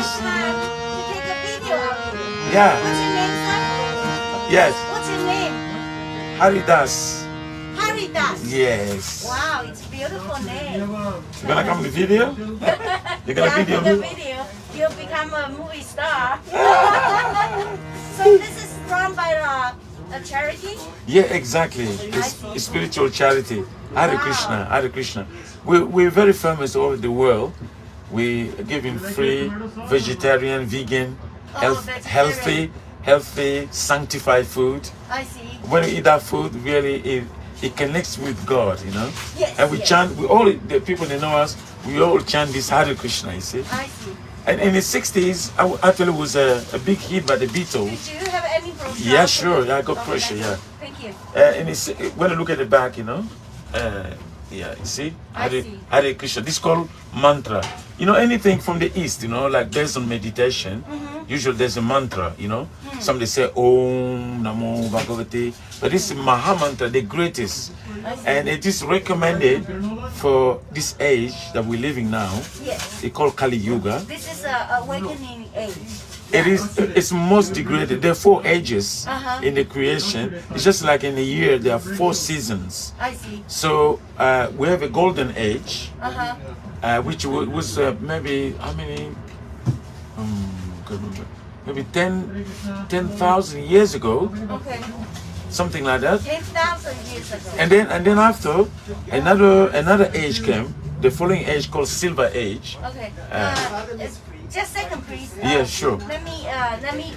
To take a video of you. Yeah. What's your name, sir? Yes. What's your name? Haridas. Haridas. Yes. Wow, it's a beautiful name. You gonna come to video? You gonna Yeah, video take a me? video. You'll become a movie star. So this is run by a charity? Yeah, exactly. It's a spiritual charity. Hare Krishna, Hare Krishna. We're very famous all over the world. We give him free, vegetarian, vegan, healthy, sanctified food. I see. When we eat that food, really it connects with God, you know. Yes. And we yes. chant. We all the people that know us. We all chant this Hare Krishna. You see. I see. And in the '60s, actually was a big hit by the Beatles. Did you have any brochure? Yeah, sure. Yeah, I got pressure. Yeah. Thank you. And it's, when you look at the back, you know, yeah, you see, I see. Hare Krishna. This is called mantra. You know, anything from the East, you know, like based on meditation, usually there's a mantra, you know. Some they say Om Namo Bhagavate, but this is Maha Mantra, the greatest, and it is recommended for this age that we're living now. Yes. It's called Kali Yuga. This is a awakening age. It's most degraded. There are 4 ages in the creation. It's just like in a year there are 4 seasons. I see. So we have a golden age, which was maybe how many? Maybe 10,000 years ago, Okay. something like that. 10,000 years ago. And then after another age came, the following age called Silver Age. Okay. Just a second, please. Yeah, sure. Let me.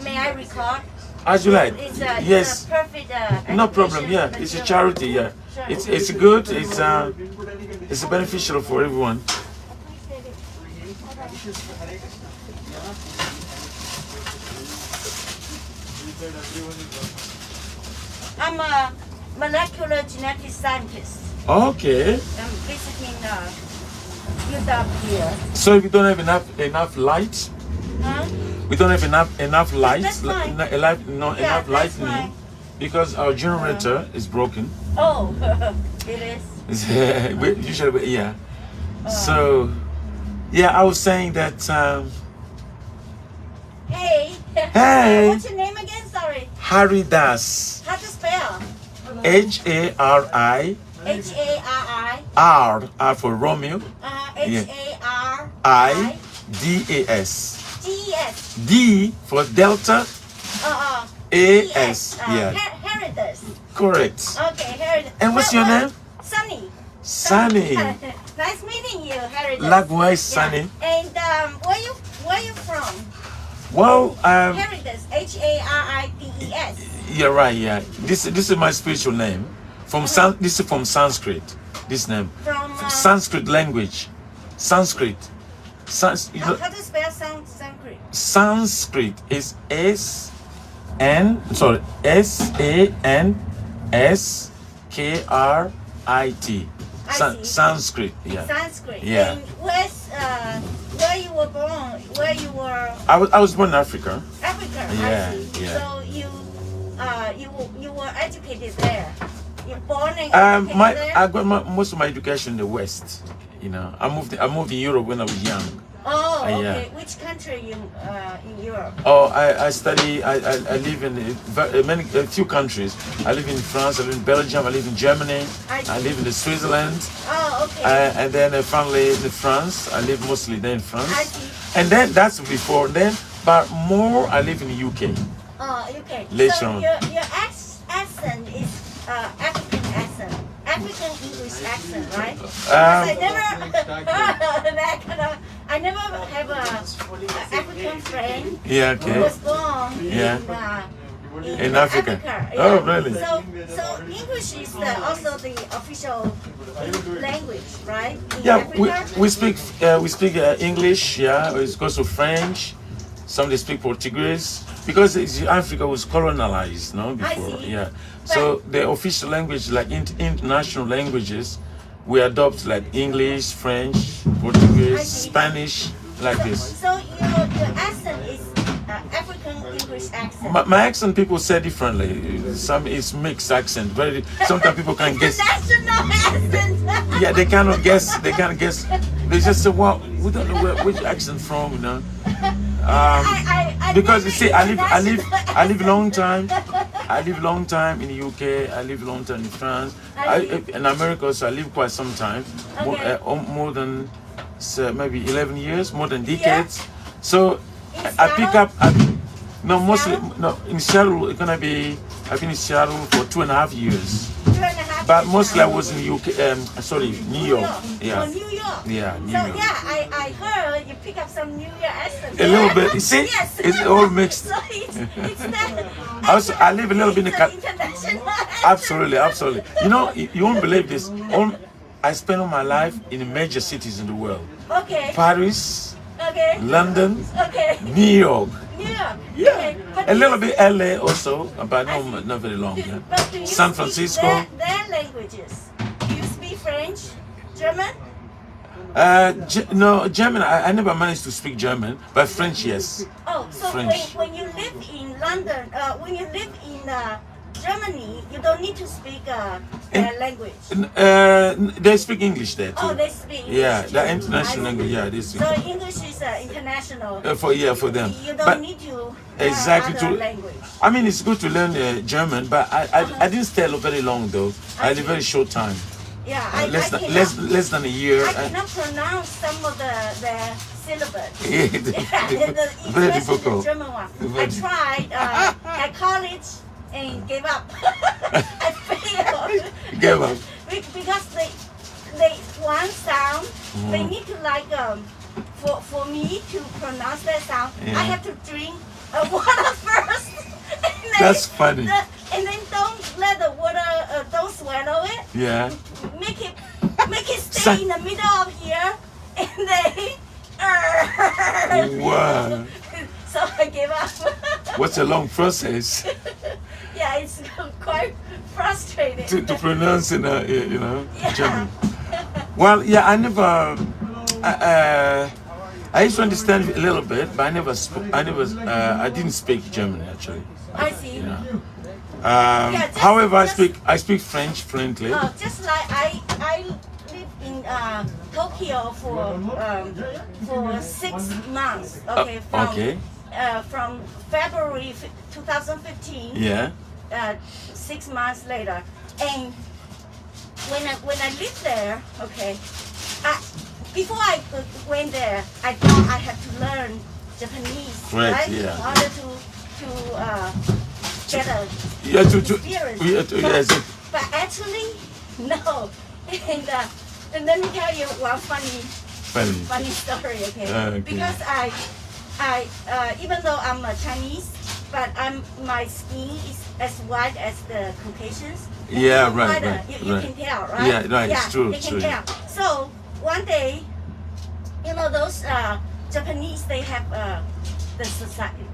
May I record? As you like. It's Yes. a perfect. No problem. education Yeah, it's a material. charity. Yeah, Sure. it's good. It's beneficial for everyone. I'm a molecular genetic scientist. Okay. I'm visiting UW here. So if you don't have enough light, Huh? we don't have enough light, That's fine. enough Yeah, that's lightning, fine. because our generator is broken. Oh, it is. Yeah. So, yeah, I was saying that. Hey. Hey. What's your name again? Sorry. Haridas. How to spell? H-A-R-I. H-A-R-I. R for Romeo. H-A-R. I-D-A-S. D-E-S. D for Delta. A-S. Yeah. Heridas. Correct. Okay, Heridas. And what's your name? Sunny. Sunny. Nice meeting you, Heridas. Likewise, Sunny. And where you from? Well, Heridas. H-A-R-I-D-E-S. you're right. Yeah. This is my spiritual name. This is from Sanskrit. This name. From Sanskrit language. Sanskrit. how to spell Sanskrit? Sanskrit is S-A-N-S-K-R-I-T. I see. Sanskrit. Yeah. Sanskrit. Yeah. And where you were born? Where you were? I was born in Africa. Africa. Yeah, I see. yeah. So you were educated there. You're born and educated there. I got most of my education in the West. You know, I moved to Europe when I was young. Oh, okay. yeah. Which country in Europe? Oh, I study. I live in a few countries. I live in France. I live in Belgium. I live in Germany. I live in Switzerland. Oh, okay. And then finally in France. I live mostly there in France. I see. And then that's before then. But more, I live in the UK. Oh, okay. Later so on. your accent is African accent. African English accent, right? Because I never have a African friend Yeah, who okay. was born In Africa. Yeah. Oh, really? So English is also the official language, right? In Yeah, Africa? we speak English. Yeah, it's also French. Some they speak Portuguese because Africa was colonized, no, before. see. Yeah, so the official language, like international languages, we adopt like English, French, Portuguese, see. Spanish, like this. So your accent is African English accent. My accent, people say differently. Some is mixed accent. Sometimes people can't guess. National accent. Yeah, they cannot guess. They They just say, well, we don't know which accent from, you know. Because you see, I live long time. I live long time in the UK. I live long time in France. In America, so I live quite some time, more than maybe 11 years, more than decades. Yeah. So I pick up. No, mostly no. In Seattle, it's gonna be. I've been in Seattle for 2.5 years. 2.5 But years mostly now. I was in UK. Sorry, New York. Yeah. Oh, New York. Yeah, New So York. yeah, I heard you pick up some New York accent. A little bit. You see, Yes. it's all mixed. So it's that. Also, I live a little bit in the international. Absolutely. You know, you won't believe this. I spent all my life in the major cities in the world: Okay. Paris, Okay. London, Okay. New York. New York. Yeah, Okay. But a do little you bit LA also, but not very long. speak- Yeah. But do you San speak Francisco. Their languages. Do you speak French, German? No, German. I never managed to speak German, but French, yes. Oh, so French. when you live in London, when you live in Germany, you don't need to speak their language. They speak English there too. Oh, they speak English Yeah, too. the I international see. language. Yeah, they speak. So English is international. For them. You don't But need to exactly other to. language. I mean, it's good to learn German, but I didn't stay very long though. I had a very short time. Yeah, Less than a year. I cannot pronounce some of the syllables. Yeah, very Especially difficult. the German one. I tried at college and gave up. I failed. Gave up. Because they one sound they need to like for me to pronounce that sound I have to drink water first. And then That's funny. And then don't let the water don't swallow it. Yeah. Make it stay in the middle of here, and then. Wow. So I gave up. What's a long process Yeah, it's quite frustrating. to pronounce in Yeah. German. Well, yeah, I never. I used to understand a little bit, but I didn't speak German actually. I see. You know. just- However, just- I speak French fluently. Just like I live in Tokyo for 6 months. Okay, from February 2015. Yeah. 6 months later, and when I lived there, okay, before I went there, I thought I had to learn Japanese, right? Yeah. In order to get a Yeah, experience. yes. But actually, no. And let me tell you one funny story, okay? Okay. Because I even though I'm a Chinese, but my skin is as white as the Caucasians. Yeah, Even right, whiter. right, You right. can tell, right? Yeah, right, Yeah, it's true, you it's can true. tell. So one day, those Japanese, they have the society,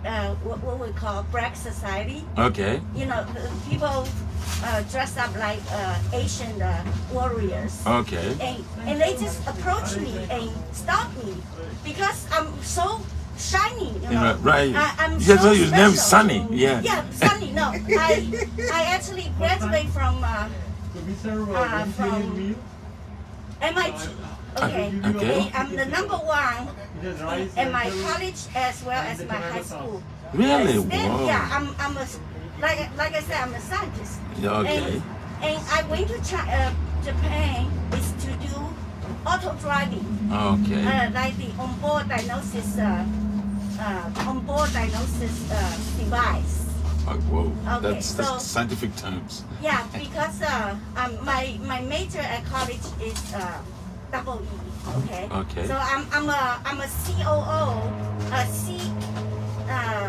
what we call black society. Okay. The people dress up like Asian warriors. Okay. And they just approach me and stop me because I'm so shiny, Right. I'm Yeah, so so your name is special. Sunny. Yeah. Yeah, Sunny. No, I actually graduated from MIT. Okay. Okay. I'm the #1 in my college as well as my high school. Really? Then, Wow. yeah, I'm a like I said, I'm a scientist. Yeah, okay. And I went to Japan is to do auto driving. Okay. Like the onboard diagnosis device. Whoa. Okay, That's so- scientific terms. Yeah, because my major at college is double E. Okay. Okay. So I'm a COO,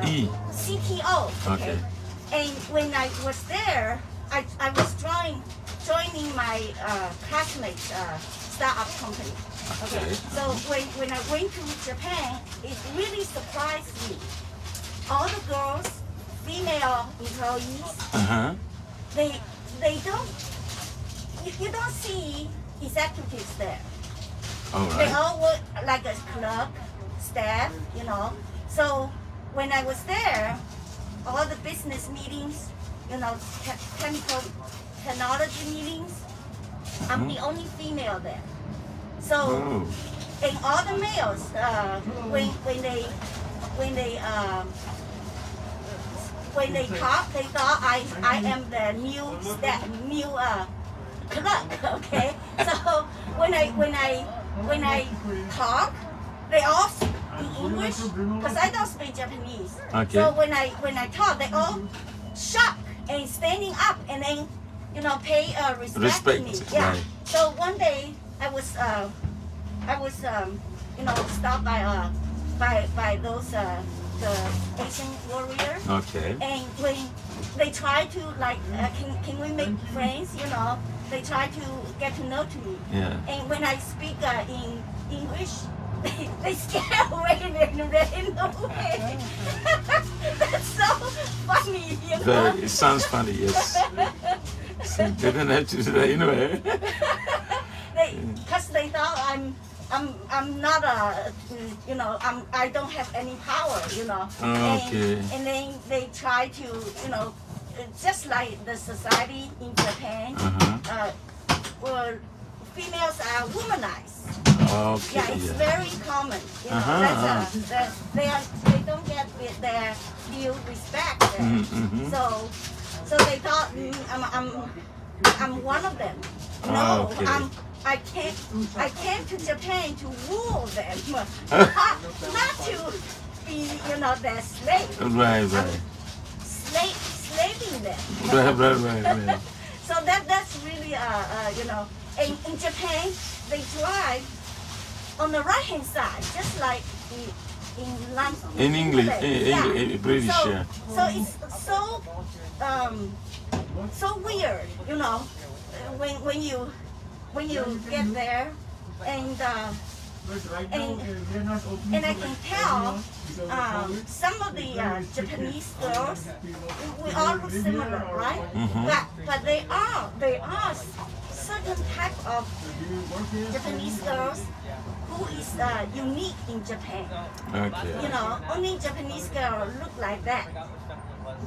E. CTO. Okay. And when I was there, I was joining my classmates' startup company. Okay. So when I went to Japan, it really surprised me. All the girls, female employees, Uh-huh. they don't. You don't see executives there. All They right. all work like a clerk, staff, So when I was there, all the business meetings, chemical technology meetings, I'm the only female there. So Oh. and all the males, when they talk, they thought I am the new clerk. Okay, so when I talk, they all speak in English because I don't speak Japanese. Okay. So when I talk, they all shocked and standing up and then pay respect to me. Yeah. Right. So one day I was stopped by those the Asian warriors. Okay. And when they try to can we make friends? They try to get to know to me. Yeah. And when I speak in English, they scare away and ran away. That's so funny, It sounds funny, yes. So they didn't have to do that anyway. Because they thought I'm not I don't have any power, Okay. And then they try to, just like the society in Japan, where females are womanized. Okay. Yeah, it's very common. They don't get their due respect there. So they thought I'm one of them. No, Okay. I came to Japan to rule them, not to be their slave. Right. Slaving them. Right. So that's really in Japan they drive on the right hand side, just like in London. In English, in British, so, yeah. So it's so weird, when you get there, and I can tell some of the Japanese girls, we all look similar, right? But they are certain type of Japanese girls who is unique in Japan. Okay. Only Japanese girls look like that.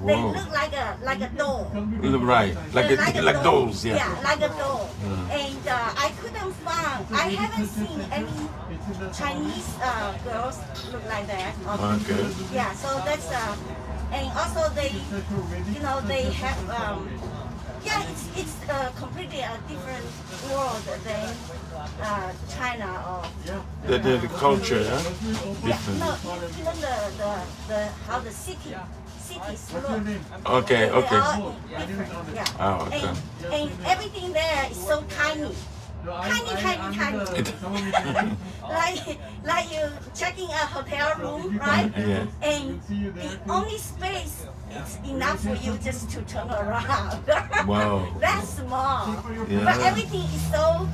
They look like a doll. Right. Like dolls, yeah. Yeah, like a doll. And I couldn't find. I haven't seen any Chinese girls look like that. Okay. Yeah. So that's and also they have yeah, it's completely a different world than China or The culture, yeah? yeah. Different. No, even the how the cities look. Okay. They are different, yeah. Oh, okay. And everything there is so tiny. Tiny. like you checking a hotel room, right? Yeah. And the only space is enough for you just to turn around. Wow. That's small. Yeah. But everything is so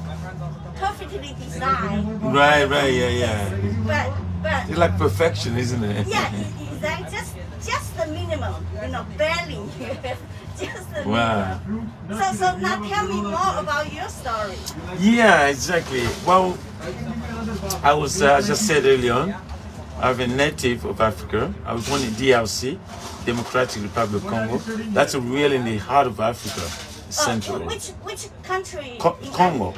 perfectly designed. Right, yeah. But It's like perfection, isn't it? yeah, it's like just the minimum, barely. Just the Wow. minimum. So now tell me more about your story. Yeah, exactly. Well, I was, as I said earlier on, I'm a native of Africa. I was born in DRC, Democratic Republic of Congo. That's really in the heart of Africa, central. Which country? in Congo.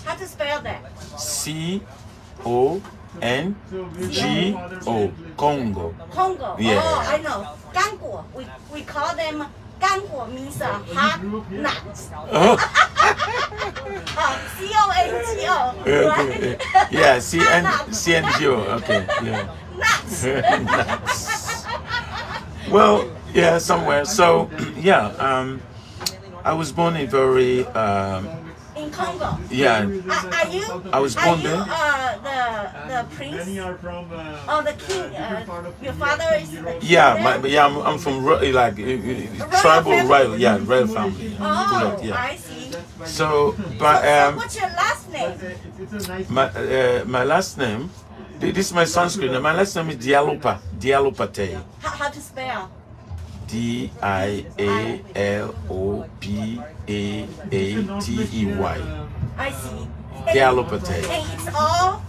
How to spell that? Congo. Congo. Congo. Yeah. Oh, I know. Ganguo. We call them ganguo means hard nuts. CONGO. Right? Yeah, CNGO. Okay, yeah. Nuts. Nuts. Well, yeah, somewhere. So, yeah, I was born in very. In Congo. Yeah. Are you? I was born there. The prince or the king? Your father is. Yeah, I'm from tribal royal, royal family. Oh, Correct, yeah. I see. So, So but what's your last name? my last name. This is my Sanskrit name. My last name is Dialopate. How to spell? DIALOPATEY. I see. Galopate. And it's all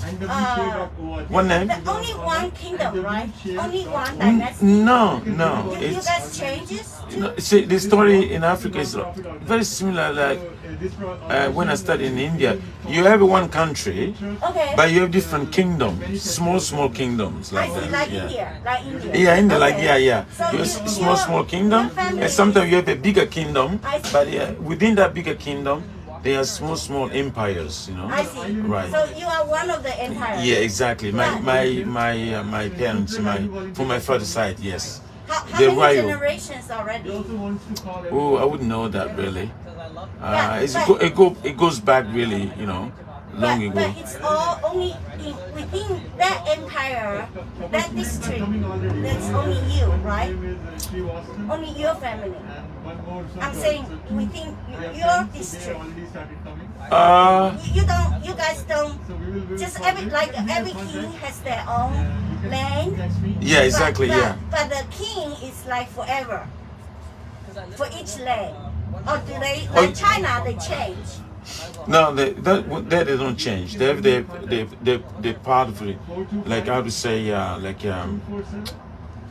One name? the only one kingdom, right? Only one dynasty. No. You It's guys changes? see, the story in Africa is very similar. Like when I studied in India, you have one country, Okay. but you have different kingdoms, small kingdoms I like see, that. like Yeah. India, like India. Yeah, India, like Okay. yeah. So You have you- small kingdom, your family and sometimes is- you have a bigger kingdom, I see. but yeah, within that bigger kingdom, they are small empires. You know. I see. Right. So you are one of the empires. Yeah, exactly. My parents, from my father's side, yes. How The many rival. generations already? Oh, I wouldn't know that really. But- It goes back really, you know, long ago. But it's all only within that empire, that district. That's only you, right? Only your family. I'm saying within your district. You guys don't. Just every king has their own land. Yeah, exactly. But, Yeah. But the king is like forever for each land. Or do they like China? They change. No, they don't change. They have the part of it, like how to say,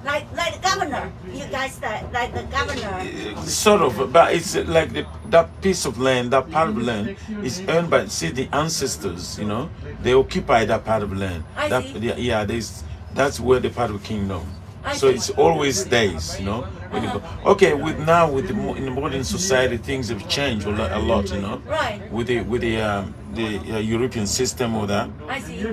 Like the governor. You guys like the governor. sort of, but it's like that piece of land, that part of land is owned by the ancestors. You know, they occupy that part of land. I That, see. yeah, that's where the part of kingdom. I So see. it's always days, you know. When you go. Okay, in the modern society, things have changed a lot, you know. Right. With the European system or that. I see.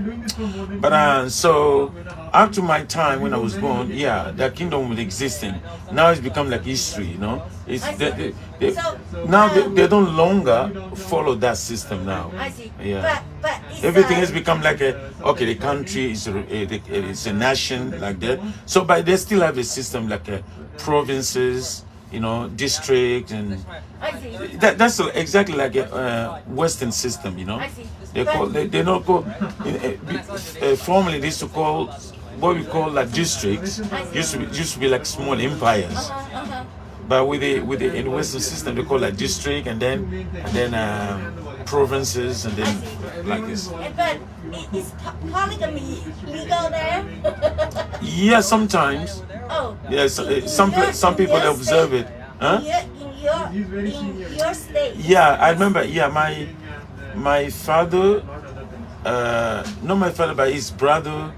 But so up to my time when I was born, yeah, that kingdom was existing. Now it's become like history, you know. It's I see. So, now they don't longer follow that system now. I see. Yeah. But it's Everything has become like the country is a nation like that. So, but they still have a system like provinces, you know, district, and I see. that's exactly like a Western system, you know. I see. They don't call. Formerly they used to call what we call like districts. Used to be like small empires. But with the in Western system, they call like district and then provinces and then like this. But is polygamy legal there? Yeah, sometimes. Oh. Yes, In some people your observe state- it. Huh? In your state. Yeah, I remember. Yeah, my father, not my father, but his brother.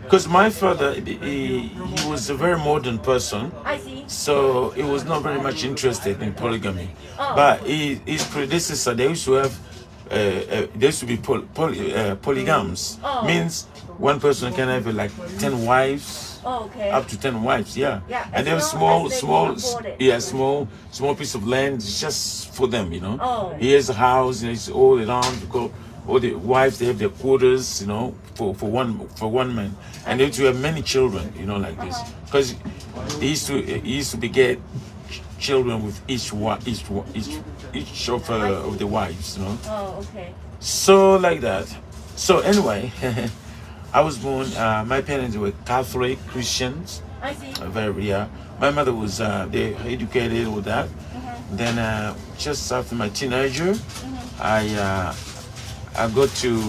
Because my father, he was a very modern person. I see. So he was not very much interested in polygamy. Oh. But his predecessor, they used to have, there used to be polygams. Oh. Means one person can have like 10 wives, Oh, okay. up to 10 wives, yeah. Yeah, And they have as long as they can afford it. small piece of land just for them, you know. Oh. He has a house, and it's all around. All the wives, they have their quarters, you know, for one man, and they used to have many children, you know, like this, because he used to beget children with each of the wives, you know. Oh, okay. So like that. So anyway, I was born. My parents were Catholic Christians. I see. Very yeah. My mother was they educated with that. Then just after my teenager, I got to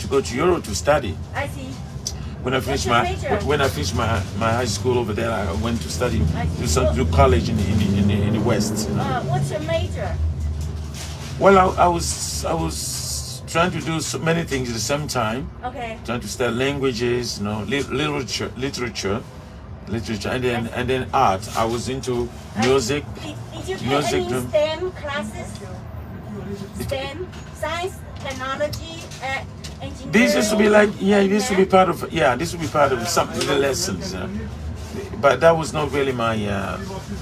go to Europe to study. I see. When I finished your my major? when I finished my high school over there, I went to study I see. to college in the West. What's your major? Well, I was trying to do so many things at the same time. Okay. Trying to study languages, you know, literature, and then art. I was into music. Did you take Music, any STEM classes? STEM, science, technology, engineering. This used to be like this would be part of some of the lessons. But that was not really my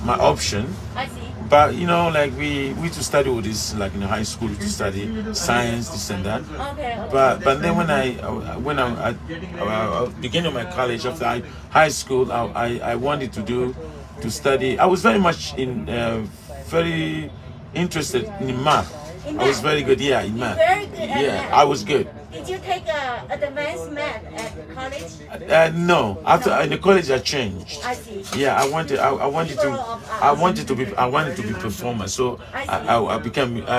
option. I see. But you know, like we to study all this, like in high school to study science, this and that. Okay. But then when I beginning of my college after high school, I wanted to study. I was very much very interested in math. I was very good, in math. Very good at math. I was good. Did you take advanced math at college? No, after in the college I changed. I see. Yeah, I wanted to be performer. So I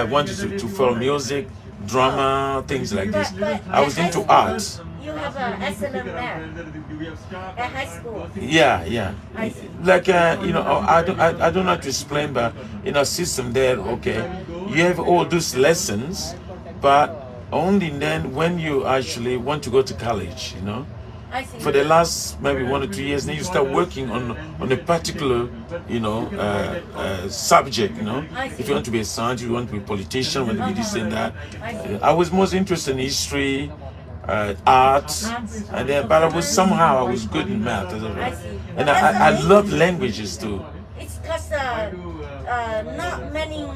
wanted to follow music, drama, things like this. I was into arts. You have an excellent math at high school. Yeah. I see. Like I don't know how to explain, but in our system there, okay, you have all those lessons, but only then when you actually want to go to college, I see. for the last maybe 1 or 2 years, then you start working on a particular, subject. If you want to be a scientist, you want to be a politician, want to be this and that. I was most interested in history, arts, and then but I was good in math, and I love languages too. It's because not many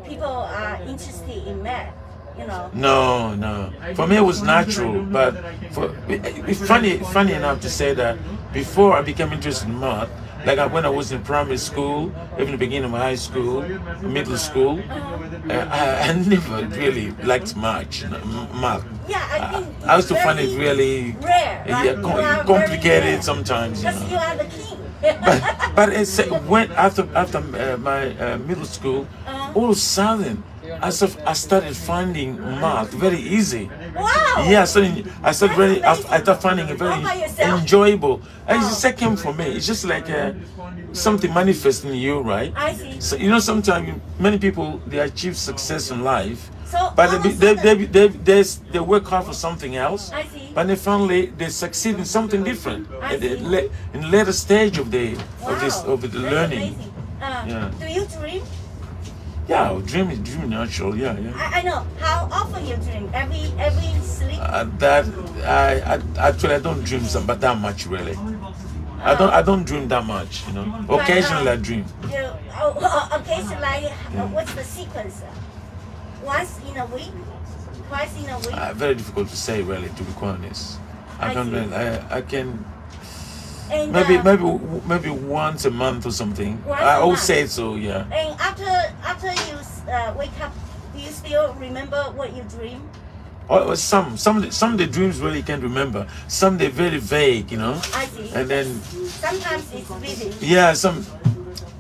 people are interested in math. No. For me, it was natural. But it's funny enough to say that before I became interested in math, like when I was in primary school, even the beginning of high school, middle school, I never really liked math. Yeah, I think I used to find it really rare, right? Complicated sometimes. Because you are the king. but it's when after my middle school, all of a sudden I started finding math very easy. Wow! Yeah, I started finding it very enjoyable. And it's the second for me. It's just like something manifesting in you, right? I see. So sometimes many people they achieve success in life, So but they work hard for something else. I see. But then finally they succeed in something different in the later stage of the learning. Amazing. Yeah. Do you dream? Yeah, dream is natural. Yeah. I know. How often you dream? Every sleep? That I don't dream but that much really. I don't dream that much. Occasionally I dream. Occasionally, what's the sequence? Once in a week? Twice in a week? Very difficult to say really, to be quite honest. I can. And, maybe once a month or something. I always say so, yeah. And after you wake up, do you still remember what you dream? Oh, some of the dreams really can't remember. Some they're very vague, I see. And then sometimes it's vivid. Yeah,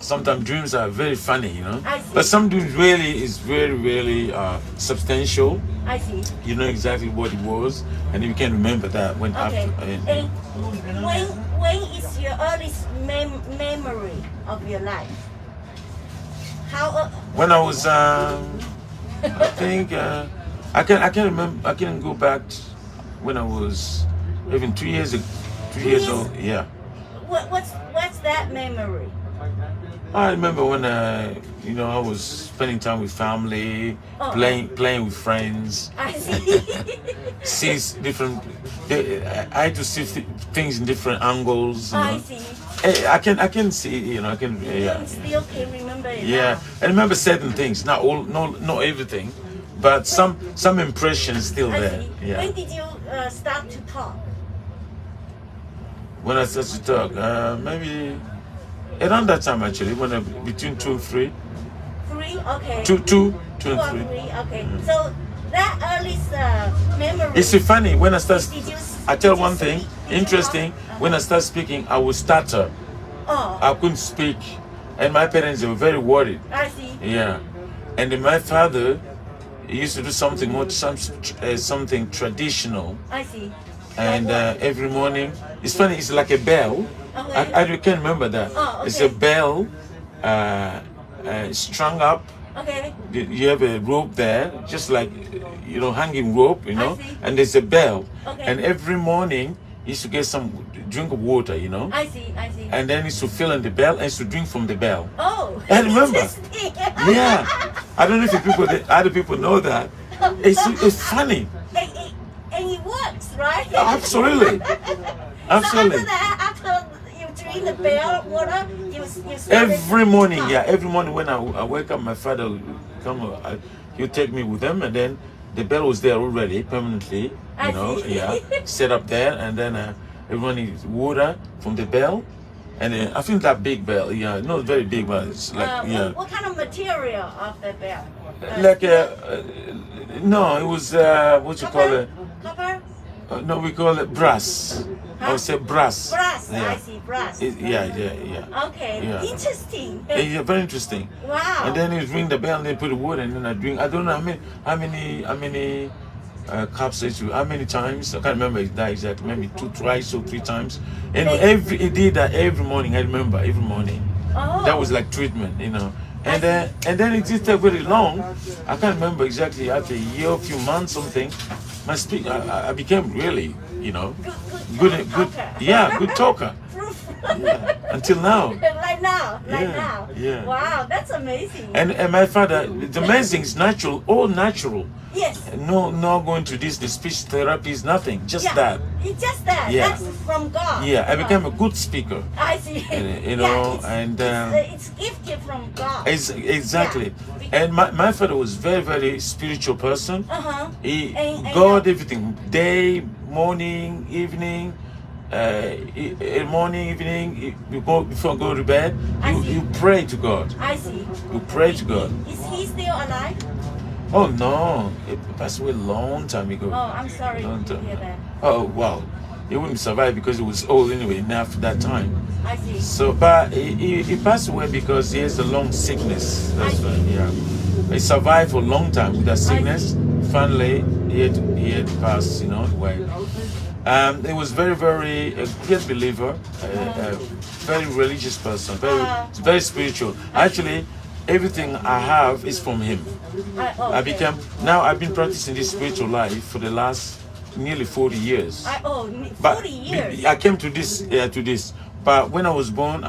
sometimes dreams are very funny, I see. But some dreams really is very, really substantial. I see. You know exactly what it was, and you can remember that when Okay. after. And when is your earliest memory of your life? How? When I was, I think I can't remember. I can't go back when I was even 2 years ago. 2 years old. Yeah. What's that memory? I remember when I was spending time with family, playing with friends. I see. See different. I had to see things in different angles. I see. I can see. I can. Yeah. You still can remember it. Yeah, Now. I remember certain things. Not all, not everything, but some impressions still I there. see. Yeah. When did you start to talk? When I started to talk, maybe around that time actually, between 2 and 3. 3, okay. 2 2 and or 3. 3, okay. So that earliest memory. It's funny when I start. Did you I tell did you one thing speak? Did you interesting. talk? When I start speaking, I would stutter. Oh, I couldn't speak, and my parents were very worried. I see. Yeah, and then my father he used to do something traditional, I see. and Like what? every morning it's funny. It's like a bell. Okay. I can't remember that. Oh, It's okay. a bell strung up. Okay. You have a rope there, just like hanging rope, I see. and there's a bell. Okay. And every morning he used to get some drink of water, I see. and then he used to fill in the bell and he used to drink from the bell. Oh. I remember. Interesting. Yeah, I don't know if other people know that. It's funny. And it works, right? Absolutely. Absolutely. So after that, after you drink the bell water, you started Every to morning, talk. yeah, every morning when I wake up, my father would come. He'll take me with him, and then the bell was there already permanently. I see. Yeah, set up there, and then everyone needs water from the bell, and then I think that big bell, yeah, not very big, but it's like What kind of material of the bell? like no, it was what you call it? Copper? No, we call it brass. I would say brass. Brass. Yeah. I see, brass. Yeah. Okay, Yeah. interesting. Yeah, very interesting. Wow. And then it ring the bell and they put the wood and then I drink. I don't know how many cups I do. How many times? I can't remember that exactly. Maybe twice or 3 times. And it did that every morning. I remember every morning. Oh. That was like treatment, you know. And then it didn't take very long. I can't remember exactly after a year, a few months, something. I became really, you know, good, yeah, good talker. Yeah. Until now. Like now. Yeah. Wow, that's amazing. And my father, the main thing is natural, all natural. Yes. No going to this, the speech therapy is nothing, just that. It's just that. Yeah. That's from God. Yeah, I became a good speaker. I see. You know, it's gifted from God. Exactly. Yeah. And my father was very, very spiritual person. He And God everything, day, morning, evening. Morning, evening, you go before you go to bed. You pray to God. I see. You pray to God. Is he still alive? Oh no, he passed away a long time ago. Oh, I'm sorry Long to time. hear that. Oh wow, he wouldn't survive because he was old anyway. After that time. I see. So, but he passed away because he has a long sickness. That's why, yeah. He survived for a long time with that sickness. Finally, he had passed, you know, away. He was very, very a great believer, a very religious person, very spiritual. Actually, everything I have is from him. Okay. I've been practicing this spiritual life for the last nearly 40 years. 40 years. I came to this. But when I was born,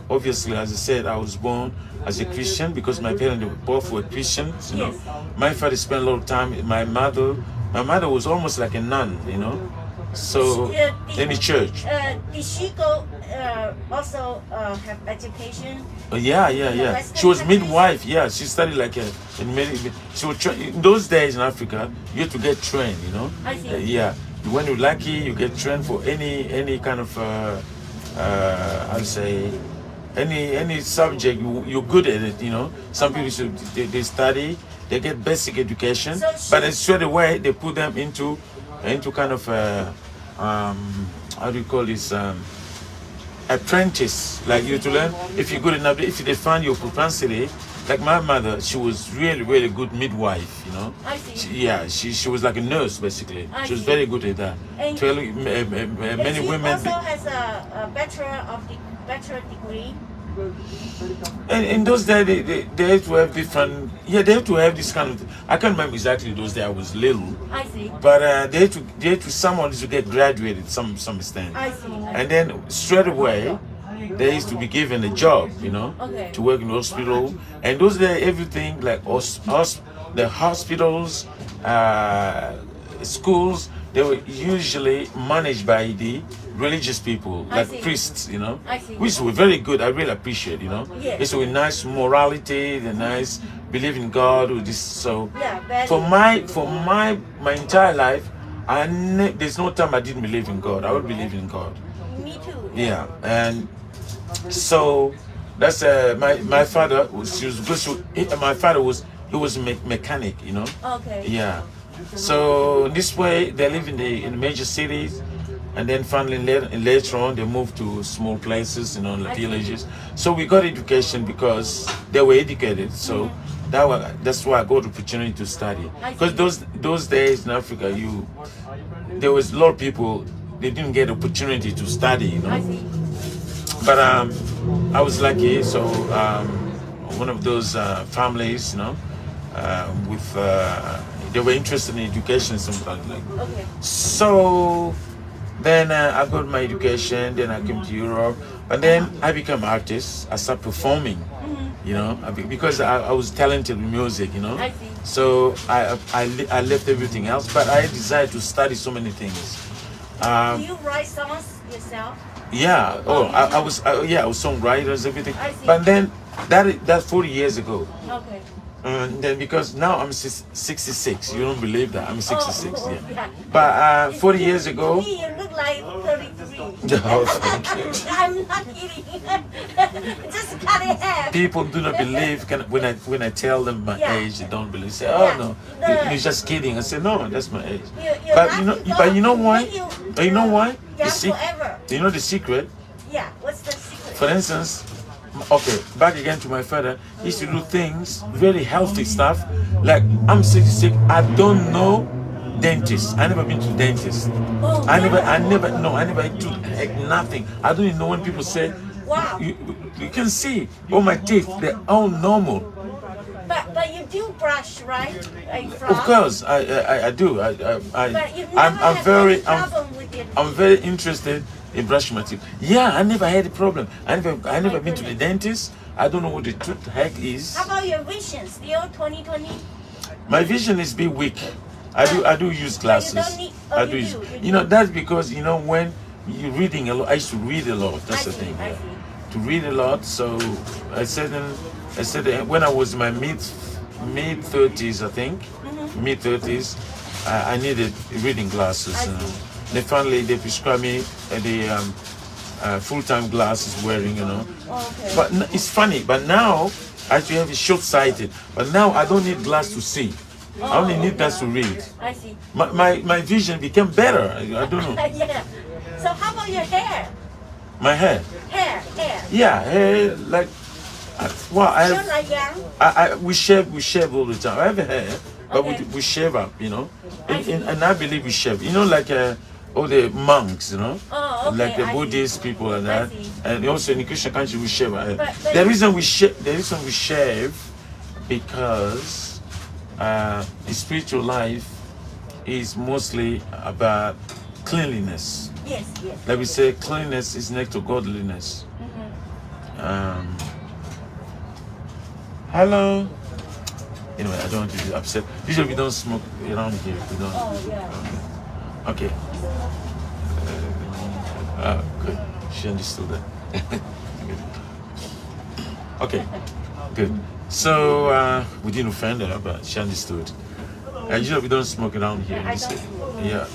obviously, as I said, I was born as a Christian because my parents both were Christians. You know, my father spent a lot of time. My mother was almost like a nun. You know. So in the church. Did she go also have education? Yeah. She was midwife. Yeah, she studied like she was in those days in Africa. You had to get trained. You know. I see. Yeah, when you're lucky, you get trained for any kind of I'd say any subject. You're good at it. You know. Some people they study, they get basic education, but then straight away they put them into kind of how do you call this apprentice, like you to learn if you're good enough. If they find your propensity, like my mother, she was really good midwife, you know. I see. She was like a nurse basically. She was very good at that. And many women also has a bachelor degree. And in those days, they had to have different. Yeah, they had to have this kind of. I can't remember exactly those days. I was little. I see. But they had to someone to get graduated some extent. I see. And then straight away, they used to be given a job, you know, to work in the hospital. And those days, everything like the hospitals, schools, they were usually managed by the religious people, like priests, you know, which were very good. I really appreciate, you know. It's with nice morality, the nice believe in God with this. So for my entire life, there's no time I didn't believe in God. I would believe in God. Me too. Yeah, and so that's my father was my father was a mechanic, you know. Okay. Yeah. So this way they live in the major cities, and then finally later on they moved to small places, you know, like villages. So we got education because they were educated. So that's why I got the opportunity to study. Because those days in Africa, there was a lot of people they didn't get opportunity to study, you know. But I was lucky. So one of those families, you know, with they were interested in education, something like. Okay. So then I got my education. Then I came to Europe, and then I became an artist. I started performing, you know, because I was talented in music, you know. I see. So I left everything else, but I decided to study so many things. Do you write songs yourself? Yeah. I was songwriters, everything. I see. But then that's 40 years ago. Okay. And then because now I'm 66, you don't believe that I'm 66. Yeah. But 40 years ago. To me, you look like 33. Oh, thank you. I'm not kidding. Just cut it half. People do not believe when I tell them my Yeah. age, they don't believe. Say, oh Yeah. no, The- you're just kidding. I say, no, that's my age. You're But not you know why? you- But you know why? Young forever. You know the secret. Yeah. What's the secret? For instance, okay, back again to my father. He used to do things, very healthy stuff. Like I'm 66, I don't know dentist. I never been to dentist. Oh, I never do like nothing. I don't even know when people say, Wow. you can see all my teeth, they're all normal. But you do brush, right? Of course, I do. But you never I'm had very, any problem with your I'm very interested in brushing my teeth. Yeah, I never had a problem. I never been to the dentist. I don't know what the truth heck is. How about your vision? Still 2020? My vision is be weak. I do use glasses. don't need- I you do use. do, you You know that's because when you're reading a lot. I used to read a lot. That's I the see, thing. I Yeah. see. To read a lot. So I said that when I was in my mid 30s, I think mid 30s, I needed reading glasses. I You know. see. They finally they prescribed me the full-time glasses wearing. You know. Okay. But it's funny. But now I actually have it short-sighted. But now I don't need glass to see. I only need glass to read. I see. My vision became better. I don't know. Yeah. So how about your hair? My hair. Hair. Yeah, hair like. Well, You're like young. we shave all the time. I have a hair, but Okay. we shave up, you know. I see. And I believe we shave. You know, like all the monks, you know, Oh, okay, like the I Buddhist people and that. see. And also in the Christian country we shave. But The reason we shave, because the spiritual life is mostly about cleanliness. Yes. Like we say, cleanliness is next to godliness. Hello. Anyway, I don't want to be upset. Usually we don't smoke around here. We don't. Oh, yeah. Okay. Good. She understood that. Okay. Good. So we didn't offend her, but she understood. Usually we don't smoke around here. I don't smoke. Yeah.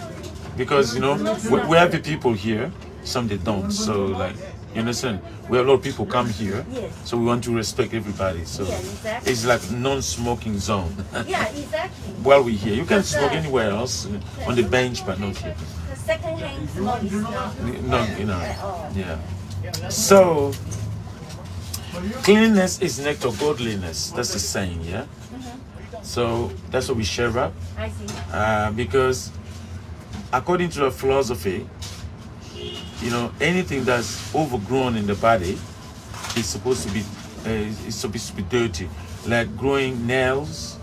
Because we have the people here, some they don't. So like, you understand? We have a lot of people come here. Yes. So we want to respect everybody. So Yeah, exactly. it's like non-smoking zone. Yeah, exactly. While we're here, you can That's smoke right. anywhere else on the bench, but not here. The second-hand smoke is not No, at all. Yeah. So cleanliness is next to godliness. That's the saying, yeah. So that's what we share up, I see. because according to the philosophy, anything that's overgrown in the body is supposed to be dirty, like growing nails,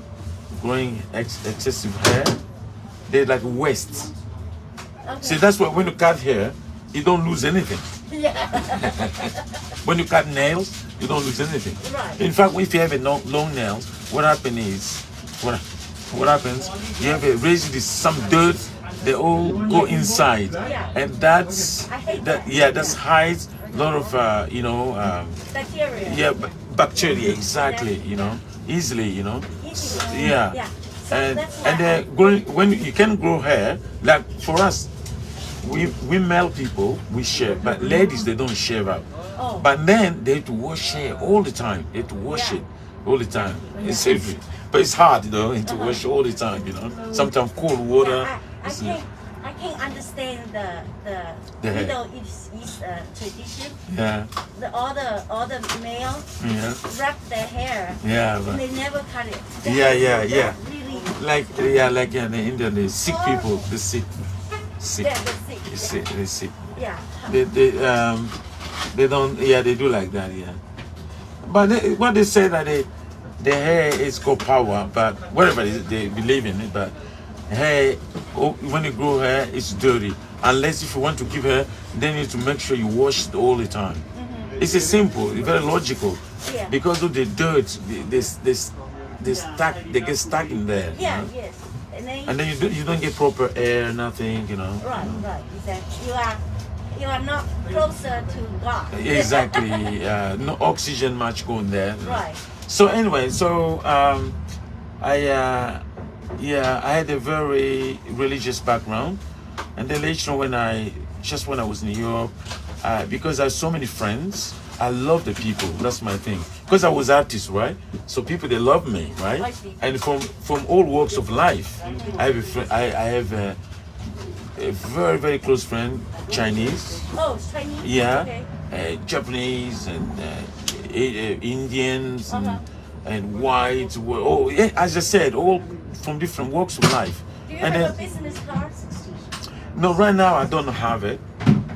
growing excessive hair. They're like waste. Okay. See, that's why when you cut hair, you don't lose anything. Yeah. When you cut nails, you don't lose anything. Right. In fact, if you have a long nails, what happens? You have some dirt. They all go inside, and that's that's hides a lot of Bacteria. yeah, bacteria, exactly, easily, Easily. yeah. Yeah. So And that's why when you can grow hair, like for us, we male people, we shave, but ladies, they don't shave out. Oh. But then they have to wash hair all the time. They have to wash Yeah. it all the time. It's heavy, but it's hard, to wash all the time, Sometimes cold water. I can't understand the The hair. Middle East tradition. Yeah, All the male yeah, wrap their hair yeah, and but they never cut it. yeah. That's really like in India, the sick people, the sick. yeah, that's it. They sick. Yeah. They don't. Yeah, they do like that. Yeah, but what they say that the hair is called power, but whatever it is, they believe in it. But hair, when you grow hair, it's dirty. Unless if you want to keep hair, then you need to make sure you wash it all the time. It's a simple, very logical. Yeah. Because of the dirt, they get stuck in there. Yeah, yes. And then You don't get proper air, nothing. right, exactly. You are not closer to God. Exactly. No oxygen much going there. Right. So anyway, I had a very religious background, and then later on when I just when I was in New York, because I have so many friends. I love the people. That's my thing. Because I was artist, right? So people they love me, I right? see. And from all walks of life, I have a friend. I have a very very close friend, Chinese. Oh, it's Chinese? Yeah, Okay. Japanese and Indians Uh-huh. and whites. Oh, yeah, as I said, all from different walks of life. Do you And have a then, business card? no, right now I don't have it.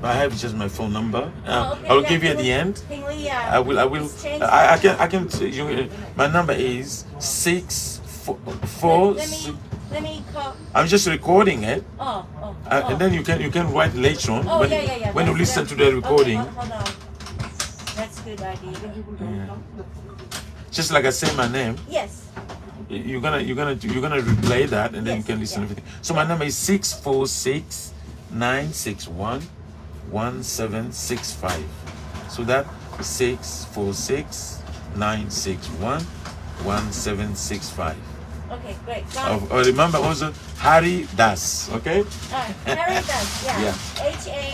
I have just my phone number. Okay, I will yeah, give you at can the we- end. Can we, I will. just change I that? can. My number is 644. Let me call. I'm just recording it, Oh. and then you can write later on Oh, when yeah. when you That's- listen to that's- the recording. Okay, hold on. That's a good idea. Just like I say my name. Yes. You're gonna replay that and then you Yes, can listen yeah. to everything. So my number is 646-961-1765. So that 646-961-1765. Okay, great. Got it. Remember also Harry Das, okay? Harry does, yeah. Yeah.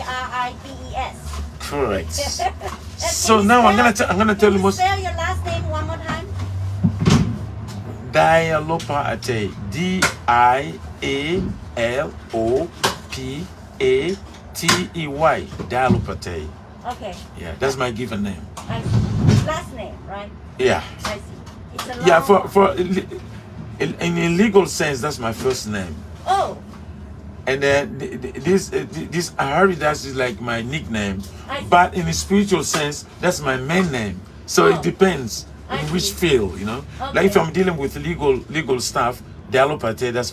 Haribes. Correct. And So can you now I'm spell- gonna tell you Can you most spell your last name one more time? Dialopa Ate. Dialopatey. Dialopatey. Okay. Yeah, that's my given name. I see. Last name, right? Yeah. I see. It's a long Yeah, one. in a legal sense, that's my first name. Oh, And then this Haridas is like my nickname, I see. but in a spiritual sense, that's my main name. So Oh. it depends I in which see. field, you know. Like if Okay. I'm dealing with legal stuff, Dialopate, that's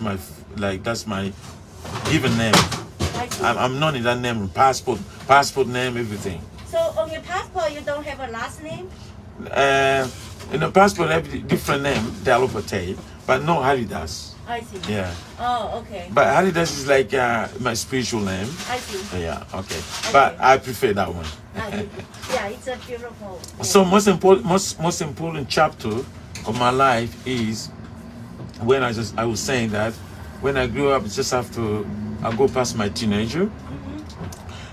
my given name. I see. I'm known in that name, passport name, everything. So on your passport, you don't have a last name? In the passport, I have a different name, Dialopate, but no Haridas. I see. Yeah, Oh, okay. but Haridas is like my spiritual name. I see. Yeah, okay. But I prefer that one. I see. Yeah, it's a beautiful. So most important chapter of my life is when I was saying that when I grew up, I go past my teenager,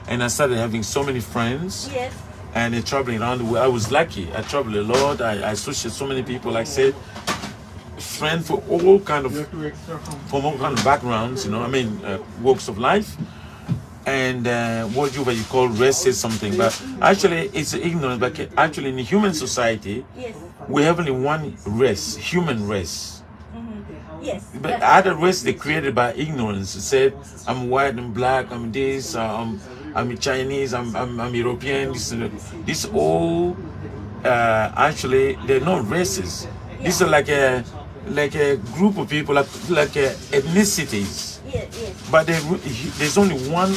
and I started having so many friends Yes. and traveling around the world. I was lucky. I traveled a lot. I associated so many people. Like I said, friends from all kind of backgrounds. You know, I mean, walks of life. And what you call race is something, but actually it's ignorance. But actually, in the human society, Yes. we have only one race, human race. Yes. But other race they created by ignorance. It said, I'm white and black. I'm this. I'm Chinese. I'm European. This all actually they're not races. These are like a group of people, like ethnicities. Yes. Yes. But there's only one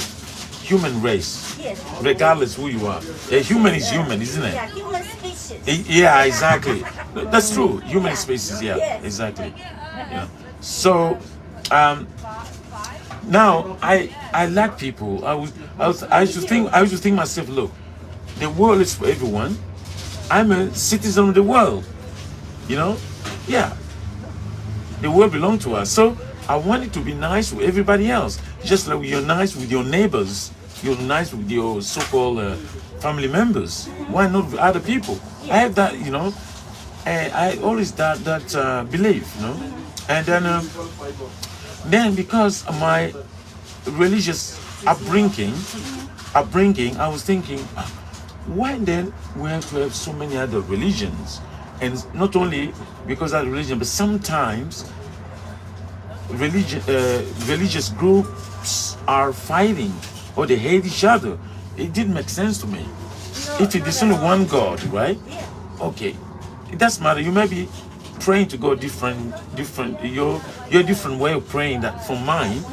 human race, Yes. regardless who you are. A human is human, isn't it? Yeah, human species. Yeah, exactly. That's true. Human species. Yeah, Yes. exactly. Yeah. So now I like people. I used to think myself, look, the world is for everyone. I'm a citizen of the world. You know, yeah. The world belongs to us. So I wanted to be nice with everybody else, just like you're nice with your neighbors. You're nice with your so-called family members. Why not with other people? I have that, you know. I always that belief, you know. And then because of my religious upbringing, I was thinking, why then we have to have so many other religions? And not only because of religion, but sometimes religious groups are fighting or they hate each other. It didn't make sense to me. If there's only one God, right? Yeah. Okay, it doesn't matter. You may be praying to God different. Your different way of praying that from mine.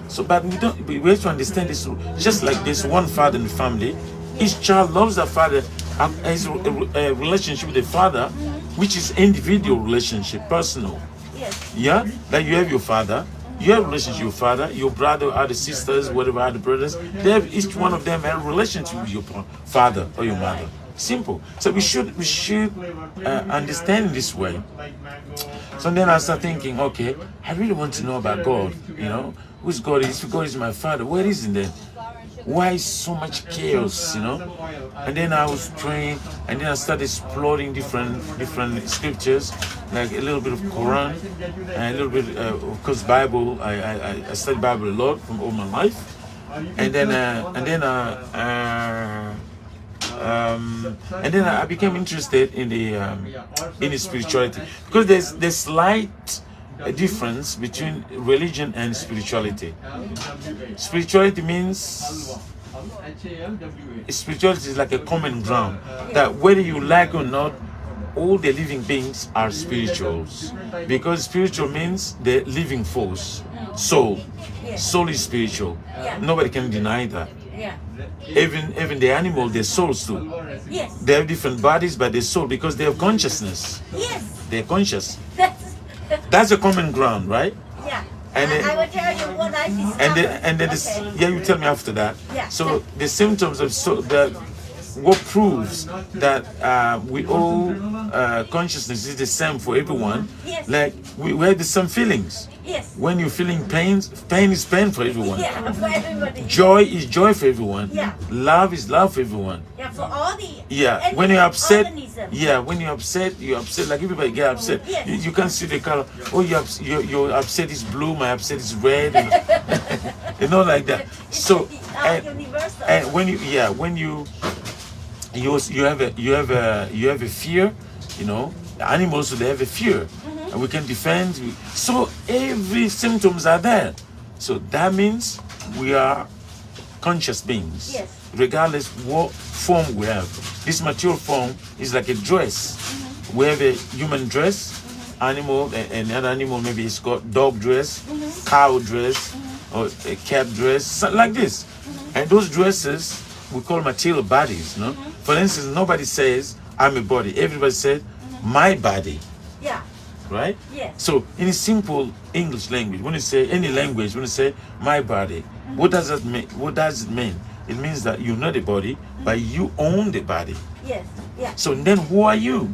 So, but we have to understand this. Just like there's one father in the family, each child loves their father, has a relationship with the father, which is individual relationship, personal. Yes. Yeah, like you have your father, you have a relationship with your father, your brother, other sisters, whatever, other brothers. They have each one of them have a relationship with your father or your mother. Simple. So we should understand this way. So then I start thinking, okay, I really want to know about God. You know, who's God is? If God is my father, where is he then? why so much chaos, you know? And then I was praying, and then I started exploring different scriptures, like a little bit of Quran, and a little bit, of course, Bible. I studied Bible a lot from all my life, and then I became interested in the spirituality, because there's slight difference between religion and spirituality. Spirituality means spirituality is like a common ground that whether you like or not, all the living beings are spirituals, because spiritual means the living force, soul. Soul is spiritual. Nobody can deny that. Even the animal, their souls too. They have different bodies, but their soul, because they have consciousness. They're conscious. That's a common ground, right? Yeah. And I will tell you what I discovered. Yeah, you tell me after that. Yeah. So the symptoms of what proves that we all consciousness is the same for everyone. Yes. Like we have the same feelings. Yes. When you're feeling pain is pain for everyone. Yeah, for everybody. Joy is joy for everyone. Yeah. Love is love for everyone. Yeah, for all the When you're upset, organisms. when you're upset, like everybody get upset. Yes. You can't see the color. Oh, your upset is blue, my upset is red, you know, like that. So universal. and when you have a fear, you know, animals, they have a fear, and we can defend. So every symptoms are there. So that means we are conscious beings. Yes. Regardless what form we have. This material form is like a dress. We have a human dress, animal, and another animal, maybe it's got dog dress, cow dress, or a cat dress, something like this. And those dresses we call material bodies, no? For instance, nobody says I'm a body. Everybody says my body. Yeah. Right? Yes. So in a simple English language, when you say any language, when you say my body, what does that mean? What does it mean? It means that you're not a body, but you own the body. Yes. Yeah. So then who are you?